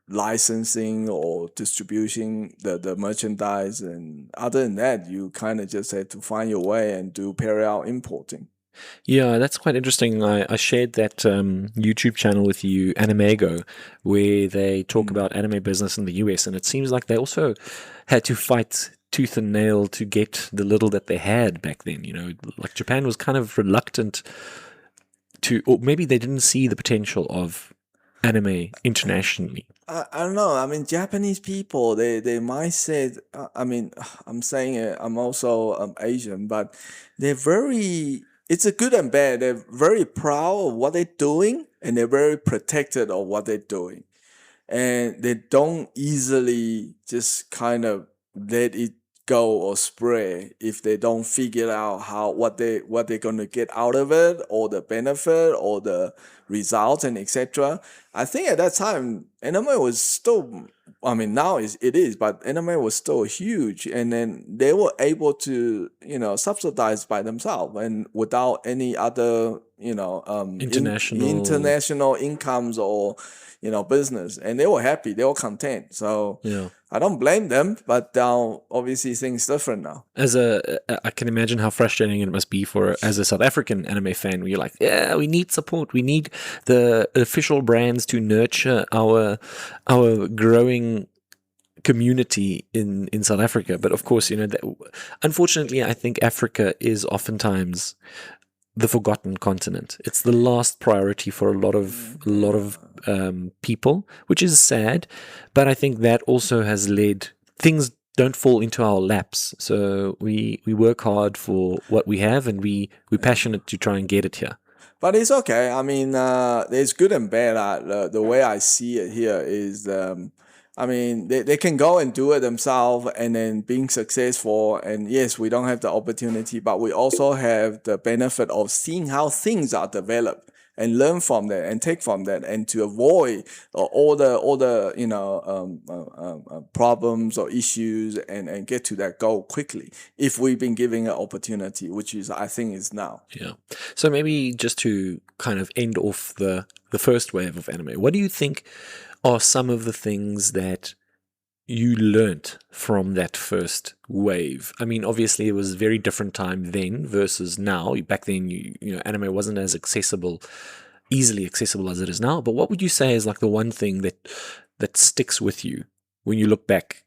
licensing or distributing the merchandise, and other than that, you kind of just had to find your way and do parallel importing. Yeah, that's quite interesting. I shared that YouTube channel with you, Animego, where they talk about anime business in the US, and it seems like they also had to fight tooth and nail to get the little that they had back then. Like Japan was kind of reluctant to, or maybe they didn't see the potential of anime internationally. I don't know. I mean, Japanese people, they mindset. I'm saying it. I'm also Asian, but they're very. It's a good and bad. They're very proud of what they're doing, and they're very protected of what they're doing, and they don't easily just kind of let it go or spread if they don't figure out what they're gonna get out of it, or the benefit or the results and etc. I think at that time anime was still, I mean now it is, but anime was still huge, and then they were able to subsidize by themselves and without any other international incomes or business, and they were happy, they were content. So Yeah. I don't blame them, but now obviously things different now. I can imagine how frustrating it must be as a South African anime fan, where you're like, yeah, we need support, we need the official brands to nurture our growing community in South Africa. But of course, unfortunately, I think Africa is oftentimes the forgotten continent. It's the last priority for a lot of people, which is sad. But I think that also has led things don't fall into our laps. So we work hard for what we have, and we're passionate to try and get it here. But it's okay. I mean, there's good and bad. The way I see it here is, I mean, they can go and do it themselves and then being successful. And yes, we don't have the opportunity, but we also have the benefit of seeing how things are developed and learn from that and take from that, and to avoid all the problems or issues, and get to that goal quickly if we've been given an opportunity, which is I think is now. Yeah. So maybe just to kind of end off the first wave of anime, what do you think are some of the things that you learnt from that first wave? I mean, obviously it was a very different time then versus now. Back then, anime wasn't as easily accessible as it is now. But what would you say is like the one thing that sticks with you when you look back,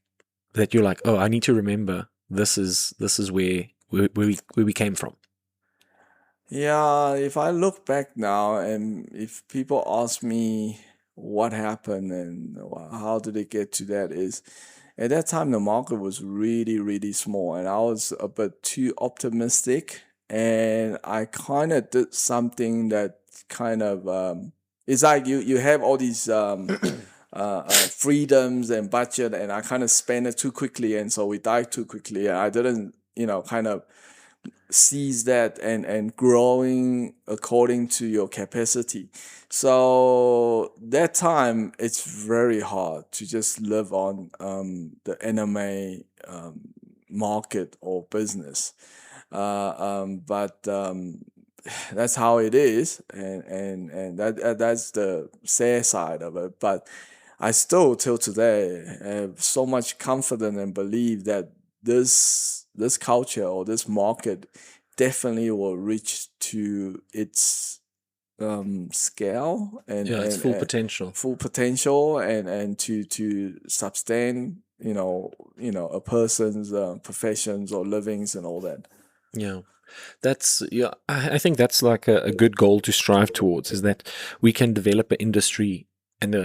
that you're like, oh, I need to remember this is where we came from? Yeah, if I look back now, and if people ask me what happened and how did it get to that, is at that time the market was really, really small, and I was a bit too optimistic, and I kind of did something that kind of it's like you have all these freedoms and budget, and I kind of spent it too quickly, and so we died too quickly. I didn't kind of seize that and growing according to your capacity. So that time it's very hard to just live on the anime market or business, but that's how it is, and that's the sad side of it. But I still till today have so much confidence and believe that this culture or this market definitely will reach to its scale and its full potential, and to sustain a person's professions or livings and all that. Yeah. I think that's like a good goal to strive towards, is that we can develop an industry and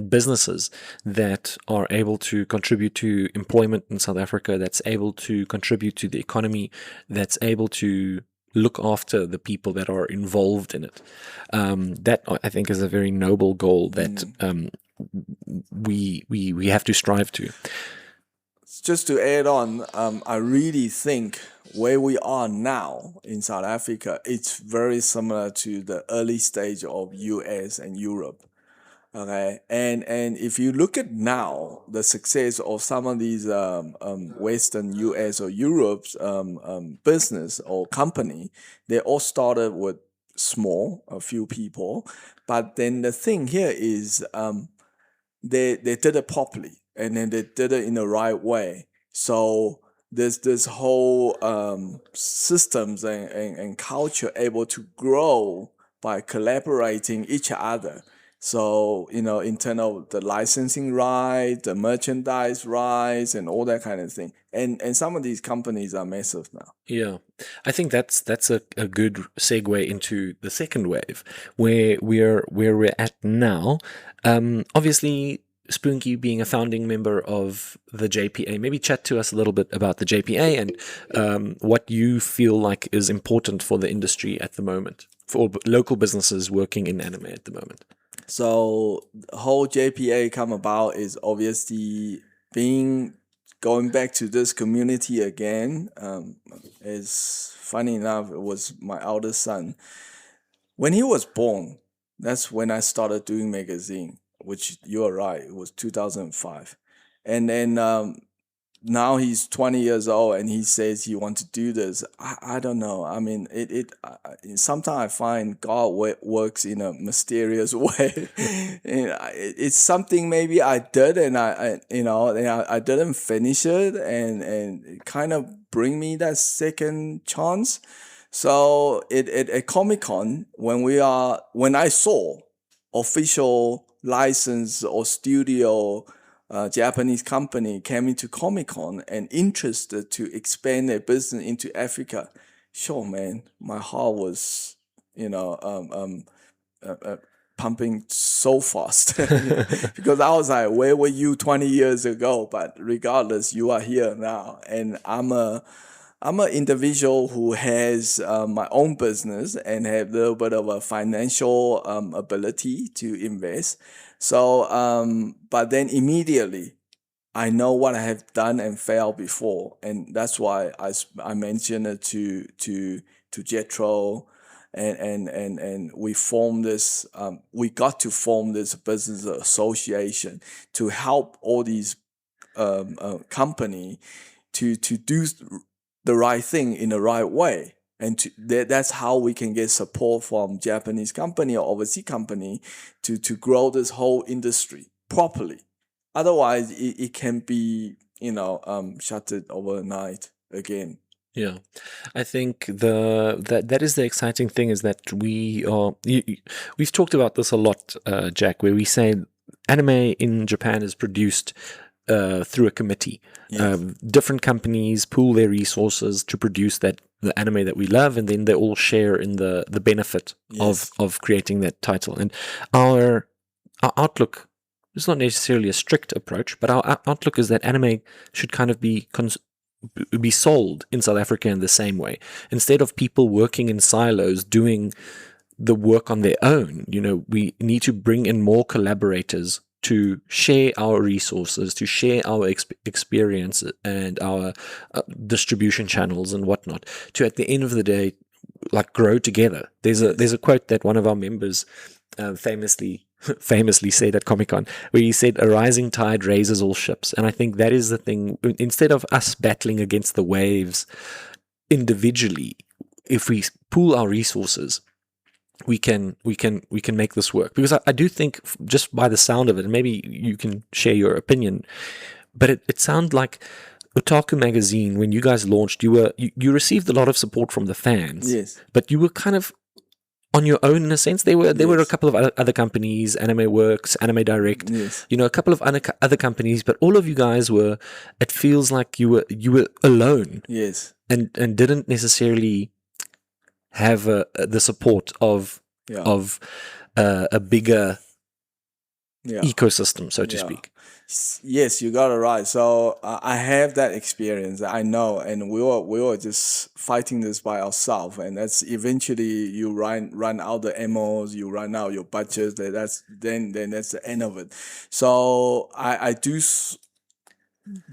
businesses that are able to contribute to employment in South Africa, that's able to contribute to the economy, that's able to look after the people that are involved in it. That I think is a very noble goal that we have to strive to. Just to add on, I really think where we are now in South Africa, it's very similar to the early stage of US and Europe. Okay, and if you look at now the success of some of these Western US or Europe's business or company, they all started with a few people, but then the thing here is they did it properly, and then they did it in the right way. So there's this whole systems and culture able to grow by collaborating each other. So, in terms of the licensing rights, the merchandise rights, and all that kind of thing. And some of these companies are massive now. Yeah, I think that's a good segue into the second wave, where we're at now. Obviously, Spoonkie being a founding member of the JPA, maybe chat to us a little bit about the JPA and what you feel like is important for the industry at the moment, for local businesses working in anime at the moment. So the whole JPA come about is obviously being going back to this community again, is funny enough. It was my eldest son when he was born. That's when I started doing magazine, which you are right. It was 2005, and then now he's 20 years old and he says he wants to do this. I don't know. I mean, sometimes I find God works in a mysterious way. It's something maybe I did and I didn't finish it, and it kind of bring me that second chance. So at Comic-Con, when I saw official license or studio Japanese company came into Comic-Con and interested to expand their business into Africa, sure, man, my heart was, pumping so fast because I was like, where were you 20 years ago? But regardless, you are here now, and I'm an individual who has my own business and have a little bit of a financial ability to invest. So, but then immediately, I know what I have done and failed before, and that's why I mentioned it to Jetro, and we formed this. We got to form this business association to help all these company to do the right thing in the right way. And that's how we can get support from Japanese company or overseas company to grow this whole industry properly. Otherwise, it can be, shuttered overnight again. Yeah, I think that is the exciting thing, is that we've talked about this a lot, Jack, where we say anime in Japan is produced through a committee. Yes. Different companies pool their resources to produce the anime that we love, and then they all share in the benefit Yes. of creating that title. And our outlook is not necessarily a strict approach, but our outlook is that anime should kind of be sold in South Africa in the same way. Instead of people working in silos doing the work on their own, we need to bring in more collaborators to share our resources, to share our experience and our distribution channels and whatnot, to at the end of the day, like, grow together. There's a quote that one of our members famously said at Comic-Con, where he said, "A rising tide raises all ships." And I think that is the thing. Instead of us battling against the waves individually, if we pool our resources, we can make this work. Because I do think, just by the sound of it, and maybe you can share your opinion, but it sounded like Otaku Magazine, when you guys launched, you received a lot of support from the fans. Yes. But you were kind of on your own in a sense. There were a couple of other companies, Anime Works, Anime Direct, Yes. a couple of other companies, but all of you guys were. It feels like you were alone. Yes. And didn't necessarily have the support of a bigger ecosystem, so to speak. Yes, you got it right. So I have that experience. I know, and we were just fighting this by ourselves, and that's eventually you run out the ammos, you run out your budgets. Then that's the end of it. So I do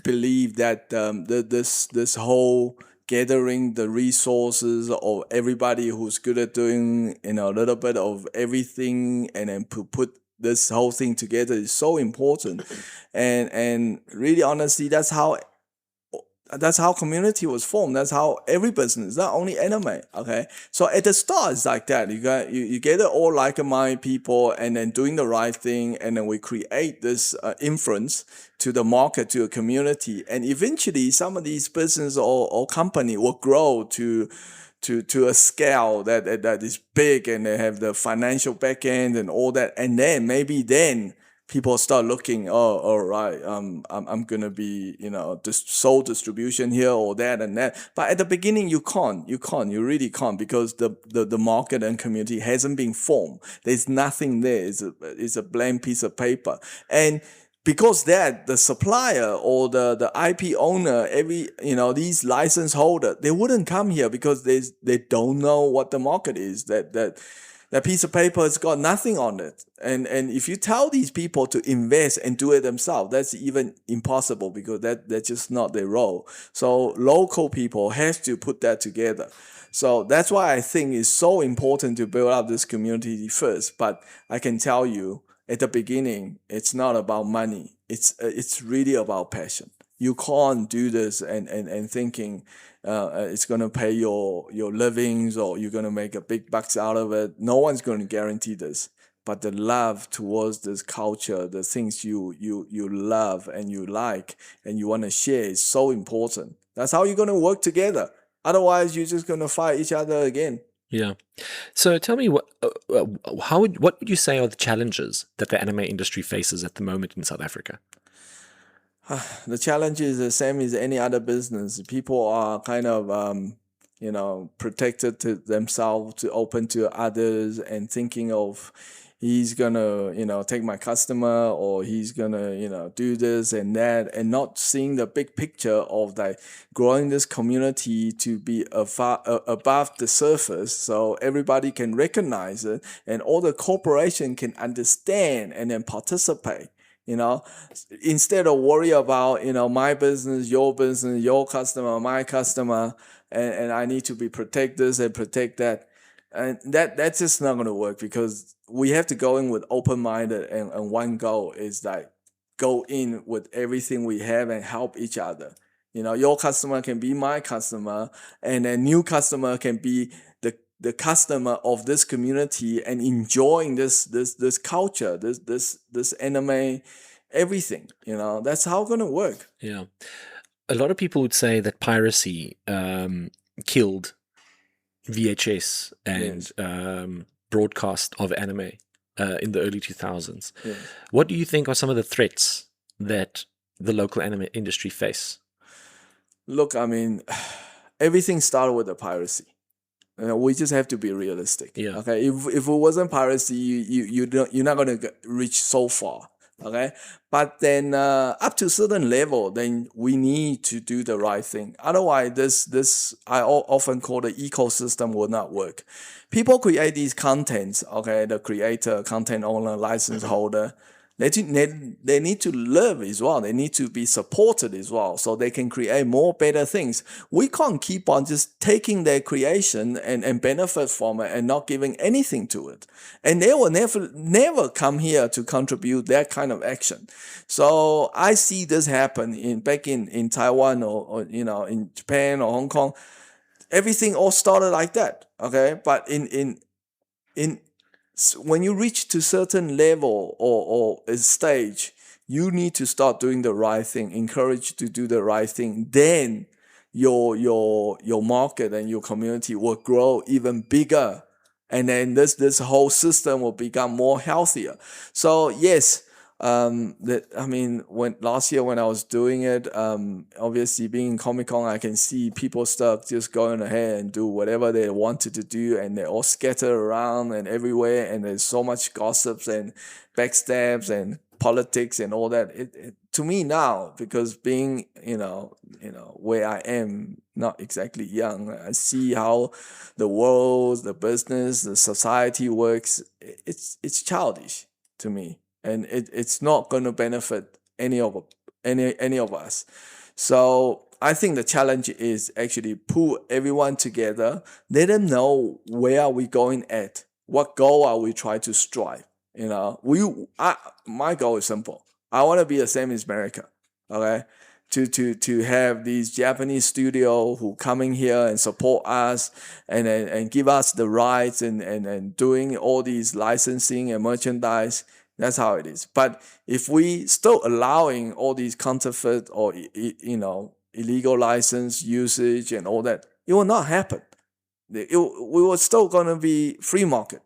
believe that this whole gathering the resources of everybody who's good at doing a little bit of everything, and then put this whole thing together is so important. And really, honestly, that's how community was formed. That's how every business, not only anime. Okay, so at the start it's like that. You gather all like-minded people, and then doing the right thing, and then we create this influence to the market, to a community, and eventually some of these business or company will grow to a scale that is big, and they have the financial back end and all that, and then maybe people start looking, oh, all right, I'm gonna be, this sole distribution here or that and that. But at the beginning, you really can't, because the market and community hasn't been formed. There's nothing there. It's a blank piece of paper. And because that the supplier or the IP owner, these license holder, they wouldn't come here because they don't know what the market is. That piece of paper has got nothing on it. And if you tell these people to invest and do it themselves, that's even impossible because that's just not their role. So local people have to put that together. So that's why I think it's so important to build up this community first. But I can tell you at the beginning, it's not about money. It's really about passion. You can't do this and thinking it's going to pay your livings or you're going to make a big bucks out of it. No one's going to guarantee this. But the love towards this culture, the things you love and you like and you want to share is so important. That's how you're going to work together. Otherwise, you're just going to fight each other again. Yeah. So tell me, what would you say are the challenges that the anime industry faces at the moment in South Africa? The challenge is the same as any other business. People are kind of, protected to themselves, to open to others, and thinking of he's gonna, take my customer, or he's gonna, do this and that, and not seeing the big picture of like growing this community to be above the surface, so everybody can recognize it, and all the corporation can understand and then participate. Instead of worry about, my business, your customer, my customer, and I need to be protect this and protect that. And that's just not going to work because we have to go in with open-minded and one goal is like go in with everything we have and help each other. Your customer can be my customer, and a new customer can be the customer of this community and enjoying this culture, this anime, everything. That's how it's gonna work. Yeah, a lot of people would say that piracy killed VHS and broadcast of anime in the early 2000s. Yes. What do you think are some of the threats that the local anime industry face? Look, I mean, everything started with the piracy. We just have to be realistic. Yeah. Okay. If it wasn't piracy, you're not gonna reach so far. Okay. But then up to a certain level, then we need to do the right thing. Otherwise, this I often call the ecosystem will not work. People create these contents. Okay, the creator, content owner, license holder. They need to live as well. They need to be supported as well so they can create more better things. We can't keep on just taking their creation and benefit from it and not giving anything to it. And they will never come here to contribute that kind of action. So I see this happen back in Taiwan or in Japan or Hong Kong. Everything all started like that. Okay, but in when you reach to certain level or a stage, you need to start doing the right thing, encourage to do the right thing. Then your market and your community will grow even bigger. And then this whole system will become more healthier. So yes, when last year when I was doing it, obviously being in Comic-Con, I can see people start just going ahead and do whatever they wanted to do, and they're all scattered around and everywhere, and there's so much gossips and backstabs and politics and all that. It to me now, because being where I am, not exactly young, I see how the world, the business, the society works. It's childish to me. And it's not going to benefit any of us. So I think the challenge is actually pull everyone together, let them know where are we going at, what goal are we trying to strive. My goal is simple. I want to be the same as America. Okay, to have these Japanese studio who coming here and support us and give us the rights and doing all these licensing and merchandise. That's how it is. But if we still allowing all these counterfeit or illegal license usage and all that, it will not happen. We were still gonna be free market,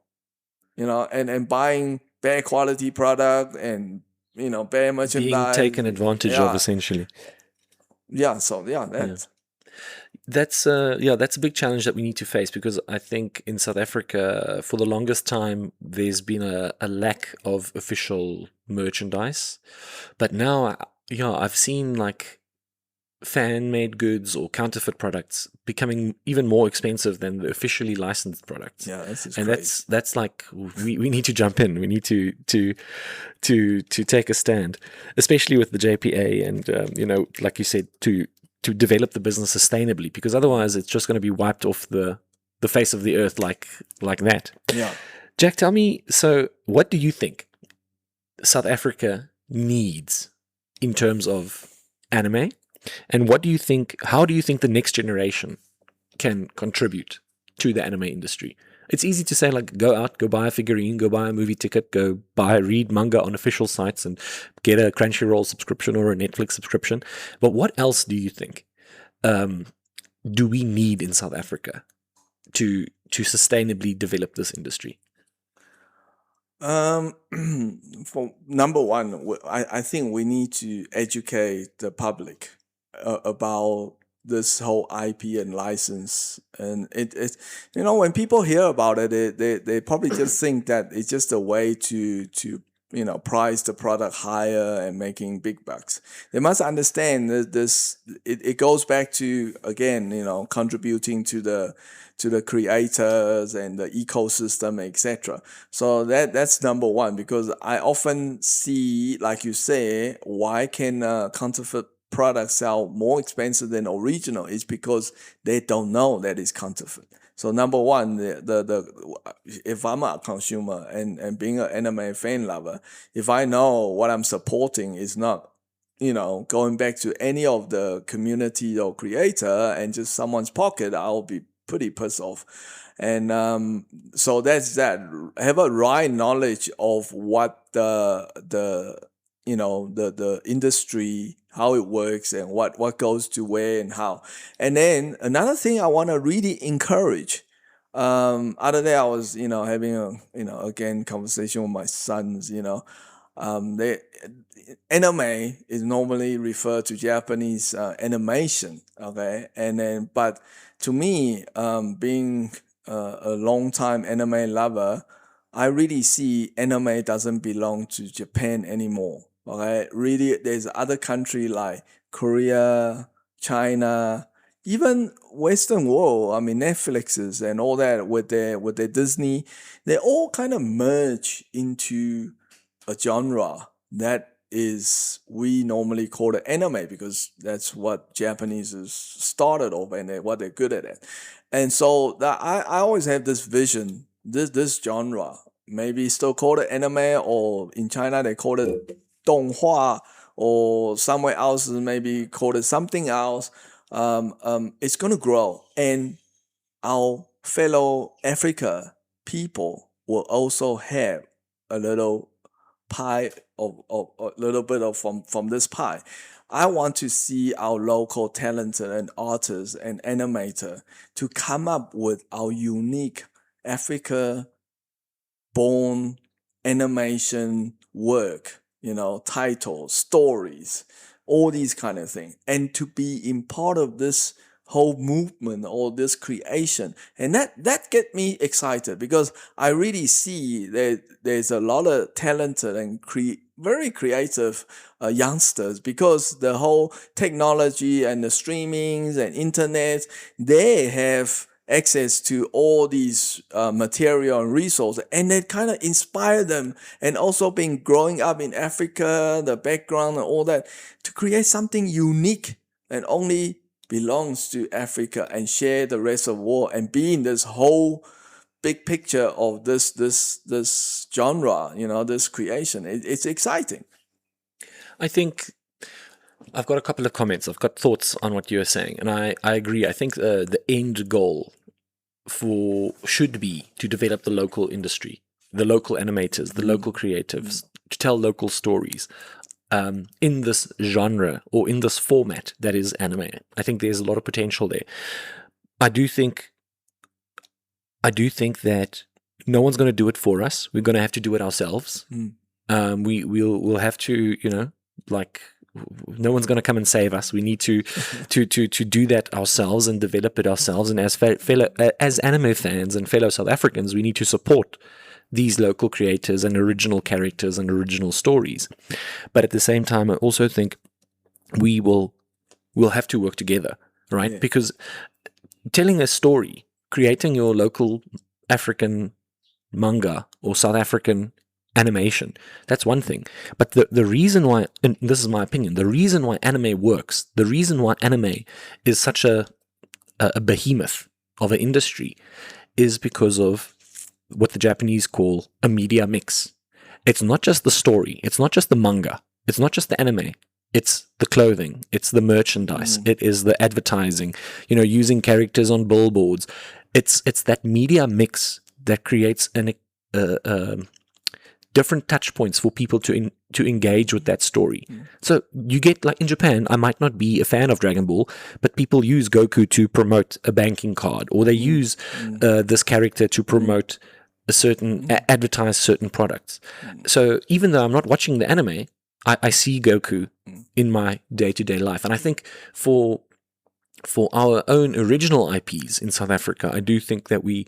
and buying bad quality product and bad merchandise being taken advantage of, essentially. Yeah. So that. That's that's a big challenge that we need to face, because I think in South Africa for the longest time there's been a lack of official merchandise, but now I've seen like fan-made goods or counterfeit products becoming even more expensive than the officially licensed products. Yeah, this is And crazy. that's like we need to jump in. We need to take a stand, especially with the JPA, and like you said, to develop the business sustainably, because otherwise it's just going to be wiped off the face of the earth like that. Yeah. Jack, tell me, so what do you think South Africa needs in terms of anime? And what do you think, how do you think the next generation can contribute to the anime industry? It's easy to say, like, go out, go buy a figurine, go buy a movie ticket, go read manga on official sites and get a Crunchyroll subscription or a Netflix subscription. But what else do you think do we need in South Africa to sustainably develop this industry? For number one, I think we need to educate the public about this whole IP and license. And it when people hear about it, they probably just think that it's just a way to price the product higher and making big bucks. They must understand that it goes back to, again, contributing to the creators and the ecosystem, etc. So that's number one, because I often see, like you say, why can counterfeit products sell more expensive than original? Is because they don't know that it's counterfeit. So number one, if I'm a consumer and being an anime fan lover, if I know what I'm supporting is not, going back to any of the community or creator and just someone's pocket, I'll be pretty pissed off. And so that's that. Have a right knowledge of what the industry, how it works, and what goes to where and how. And then another thing I want to really encourage. Other day I was having a again conversation with my sons. They anime is normally referred to Japanese animation, okay, and then but to me, being a long time anime lover, I really see anime doesn't belong to Japan anymore. Okay, really, there's other country like Korea, China, even Western world. I mean, Netflixes and all that with their Disney, they all kind of merge into a genre that is, we normally call it anime, because that's what Japanese is started off and what they're good at it. And so that I always have this vision, this genre, maybe still called it anime, or in China they call it 动画, or somewhere else maybe called it something else. It's going to grow, and our fellow Africa people will also have a little pie of a little bit of from this pie. I want to see our local talented and artists and animator to come up with our unique Africa born animation work, titles, stories, all these kind of things, and to be in part of this whole movement or this creation. And that get me excited, because I really see that there's a lot of talented and very creative youngsters, because the whole technology and the streamings and internet, they have access to all these material and resources, and it kind of inspire them. And also being growing up in Africa, the background and all that, to create something unique and only belongs to Africa, and share the rest of the world, and be in this whole big picture of this genre, this creation. It's exciting. I think I've got a couple of comments. I've got thoughts on what you're saying, and I agree. I think the end goal should be to develop the local industry, the local animators, the local creatives, to tell local stories in this genre or in this format that is anime. I think there's a lot of potential there. I do think that no one's going to do it for us. We're going to have to do it ourselves. We'll have to, no one's going to come and save us. We need to do that ourselves and develop it ourselves. And as anime fans and fellow South Africans, we need to support these local creators and original characters and original stories. But at the same time, I also think we'll have to work together, right? Yeah. Because telling a story, creating your local African manga or South African animation, that's one thing. But the reason why, and this is my opinion, the reason why anime works, the reason why anime is such a behemoth of an industry is because of what the Japanese call a media mix. It's not just the story, it's not just the manga, it's not just the anime, it's the clothing, it's the merchandise, it is the advertising, using characters on billboards. It's that media mix that creates different touch points for people to engage with that story. So you get, like in Japan, I might not be a fan of Dragon Ball, but people use Goku to promote a banking card, or they use this character to promote a certain, advertise certain products. So even though I'm not watching the anime, I see Goku in my day-to-day life. And I think for our own original IPs in South Africa, I do think that we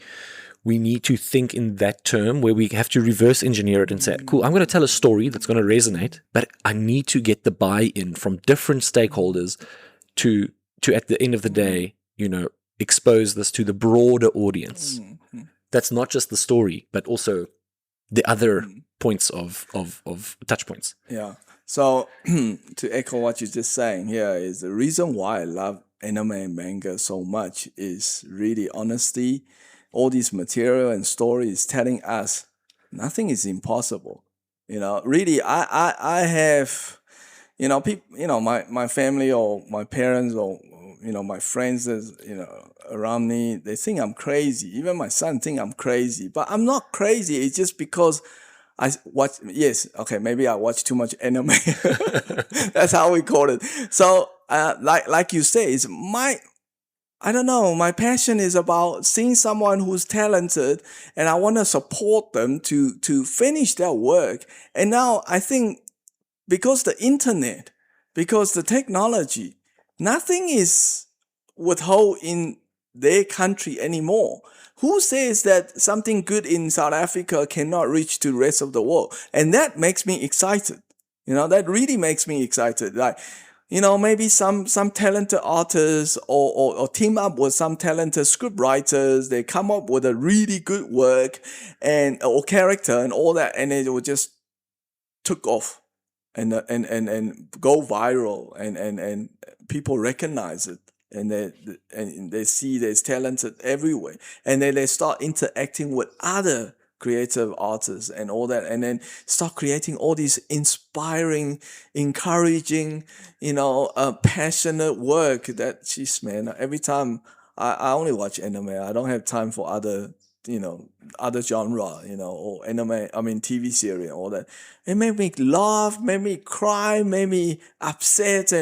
need to think in that term where we have to reverse engineer it and say, cool, I'm going to tell a story that's going to resonate, but I need to get the buy-in from different stakeholders to at the end of the day, expose this to the broader audience. That's not just the story, but also the other points of touch points. Yeah. So to echo what you're just saying here is the reason why I love anime and manga so much is really honesty. All this material and stories telling us nothing is impossible. Really, I have, people, my family or my parents or, my friends, around me, they think I'm crazy. Even my son think I'm crazy, but I'm not crazy. It's just because maybe I watch too much anime. That's how we call it. So, like you say, it's I don't know, my passion is about seeing someone who's talented and I want to support them to finish their work. And now I think because the internet, because the technology, nothing is withheld in their country anymore. Who says that something good in South Africa cannot reach to the rest of the world? And that makes me excited. That really makes me excited. Like, maybe some talented artists or team up with some talented script writers. They come up with a really good work or character and all that, and it will just took off and go viral and people recognize it. And they see there's talented everywhere, and then they start interacting with other creative artists and all that, and then start creating all these inspiring, encouraging, passionate work. That, jeez, man, every time I only watch anime. I don't have time for other genre, or anime, TV series, all that. It made me laugh, made me cry, made me upset,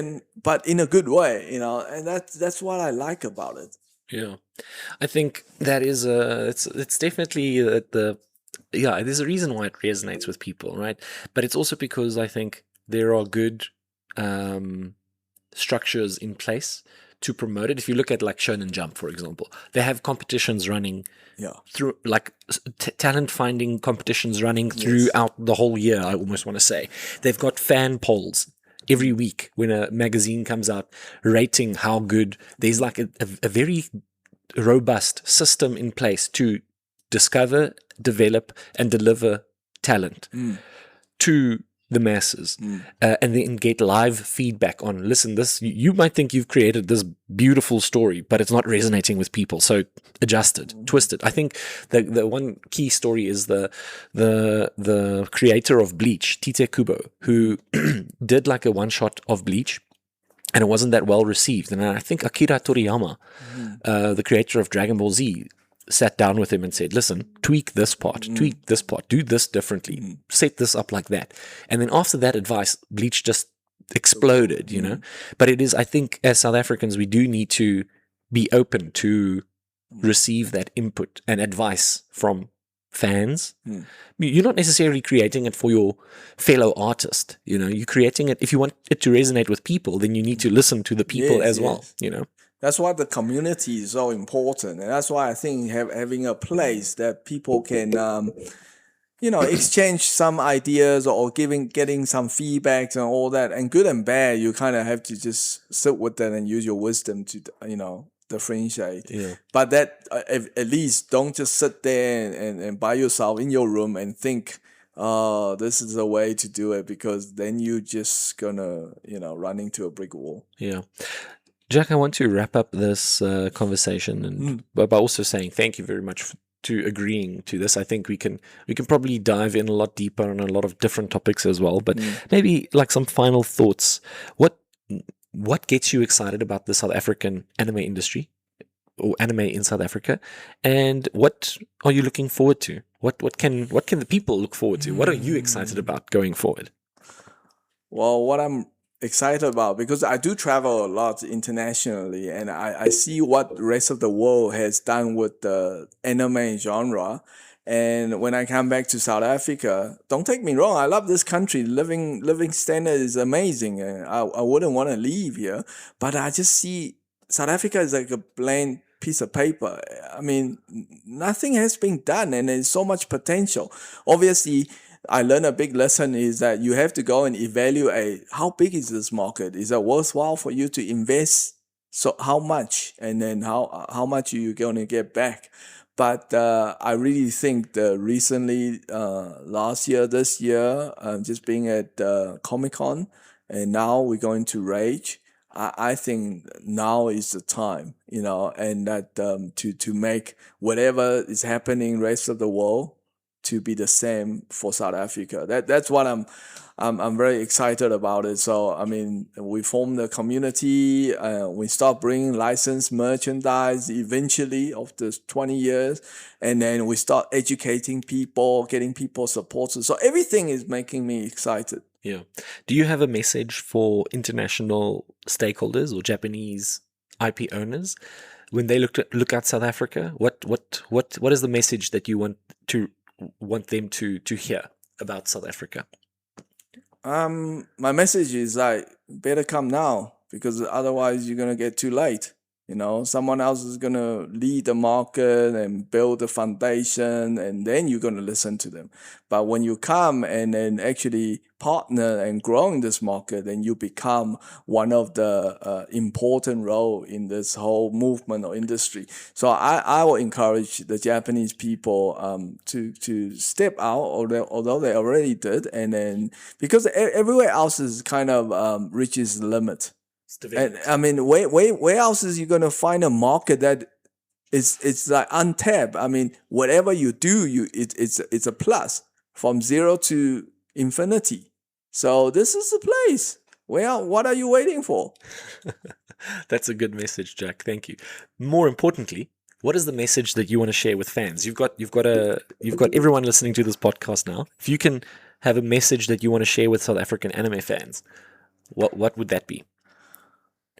but in a good way, and that's what I like about it. Yeah, I think that is it's definitely there's a reason why it resonates with people, right? But it's also because I think there are good structures in place to promote it. If you look at like Shonen Jump, for example, they have competitions running through, like talent finding competitions running throughout the whole year. I almost want to say they've got fan polls every week when a magazine comes out rating how good. There's like a very robust system in place to discover, develop, and deliver talent to the masses, and then get live feedback on, listen, this, you might think you've created this beautiful story, but it's not resonating with people, so adjust it, twist it. I think the one key story is the creator of Bleach, Tite Kubo, who did like a one shot of Bleach, and it wasn't that well received. And I think Akira Toriyama, the creator of Dragon Ball Z, sat down with him and said, listen, tweak this part, do this differently, set this up like that. And then after that advice, Bleach just exploded, But it is, I think, as South Africans, we do need to be open to receive that input and advice from fans. You're not necessarily creating it for your fellow artist. You're creating it, if you want it to resonate with people, then you need to listen to the people as well. That's why the community is so important, and that's why I think having a place that people can exchange some ideas or getting some feedbacks and all that, and good and bad, you kind of have to just sit with that and use your wisdom to differentiate. But that at least don't just sit there and by yourself in your room and think, oh, this is a way to do it, because then you just gonna run into a brick wall. Jack, I want to wrap up this conversation and by also saying thank you very much to agreeing to this. I think we can probably dive in a lot deeper on a lot of different topics as well, but maybe like some final thoughts. What gets you excited about the South African anime industry or anime in South Africa, and what are you looking forward to? What can the people look forward to? What are you excited about going forward? Well, what I'm excited about, because I do travel a lot internationally, and I see what the rest of the world has done with the anime genre. And when I come back to South Africa, don't take me wrong, I love this country. Living standard is amazing, and I wouldn't want to leave here. But I just see South Africa is like a blank piece of paper. I mean, nothing has been done, and there's so much potential. Obviously, I learned a big lesson is that you have to go and evaluate how big is this market. Is it worthwhile for you to invest? So how much, and then how much are you going to get back? But I really think that recently, last year, this year, just being at Comic-Con, and now we're going to Rage, I think now is the time, and that to make whatever is happening rest of the world to be the same for South Africa. That's what I'm very excited about it. So I mean, we formed a community. We start bringing licensed merchandise eventually after 20 years, and then we start educating people, getting people supported. So everything is making me excited. Yeah. Do you have a message for international stakeholders or Japanese IP owners when they look at South Africa? What is the message that you want them to hear about South Africa? My message is like, better come now, because otherwise you're gonna get too late. Someone else is gonna lead the market and build the foundation, and then you're gonna listen to them. But when you come and then actually partner and grow in this market, then you become one of the important role in this whole movement or industry. So I will encourage the Japanese people to step out, although they already did, and then because everywhere else is kind of reaches the limit. And I mean, where else is you gonna find a market that it's like untapped? I mean, whatever you do, it's a plus from zero to infinity. So this is the place. What are you waiting for? That's a good message, Jack. Thank you. More importantly, what is the message that you want to share with fans? You've got everyone listening to this podcast now. If you can have a message that you want to share with South African anime fans, what would that be?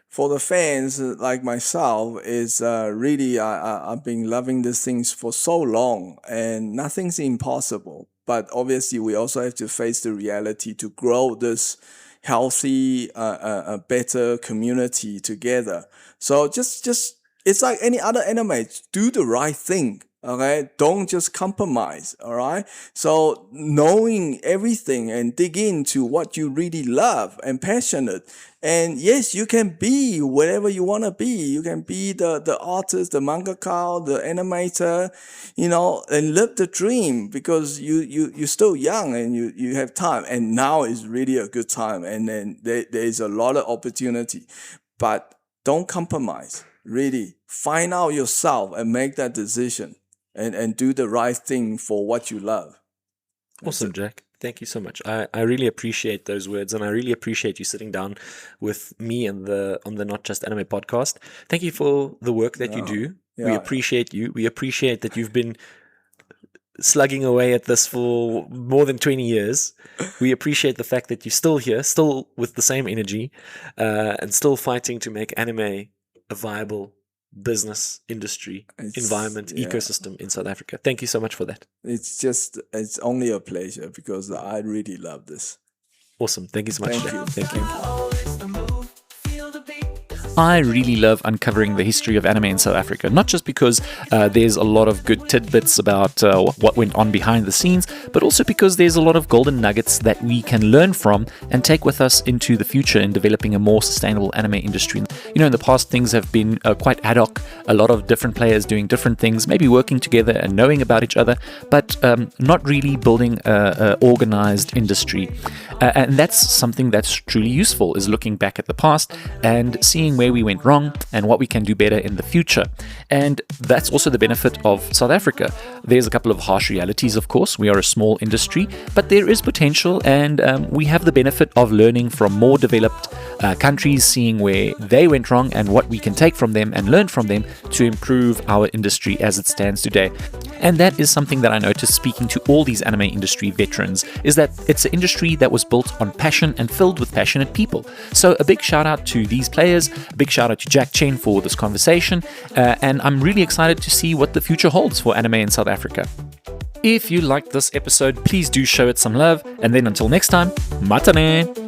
For the fans like myself, is really I've been loving these things for so long, and nothing's impossible. But obviously, we also have to face the reality to grow this healthy, better community together. So just it's like any other anime. Do the right thing. Okay, don't just compromise. All right. So knowing everything and dig into what you really love and passionate. And yes, you can be whatever you want to be. You can be the artist, the mangaka, the animator, and live the dream, because you're still young and you have time. And now is really a good time. And then there is a lot of opportunity. But don't compromise. Really find out yourself and make that decision. And do the right thing for what you love. Awesome, Jack. Thank you so much. I really appreciate those words, and I really appreciate you sitting down with me on the Not Just Anime podcast. Thank you for the work that you do. Yeah. We appreciate you. We appreciate that you've been slugging away at this for more than 20 years. We appreciate the fact that you're still here, still with the same energy, and still fighting to make anime a viable business, industry, environment, yeah. ecosystem in South Africa. Thank you so much for that. It's only a pleasure because I really love this. Awesome. Thank you so much. Thank Jack. you. Thank you. Always the move, feel the beat. I really love uncovering the history of anime in South Africa, not just because there's a lot of good tidbits about what went on behind the scenes, but also because there's a lot of golden nuggets that we can learn from and take with us into the future in developing a more sustainable anime industry. You know, in the past, things have been quite ad hoc, a lot of different players doing different things, maybe working together and knowing about each other, but not really building an organized industry. And that's something that's truly useful, is looking back at the past and seeing where we went wrong and what we can do better in the future. And that's also the benefit of South Africa. There's a couple of harsh realities, of course. We are a small industry, but there is potential, and we have the benefit of learning from more developed countries, seeing where they went wrong and what we can take from them and learn from them to improve our industry as it stands today. And that is something that I noticed speaking to all these anime industry veterans, is that it's an industry that was built on passion and filled with passionate people. So a big shout out to these players, a big shout out to Jack Chen for this conversation, and I'm really excited to see what the future holds for anime in South Africa. If you liked this episode, please do show it some love, and then until next time, matane!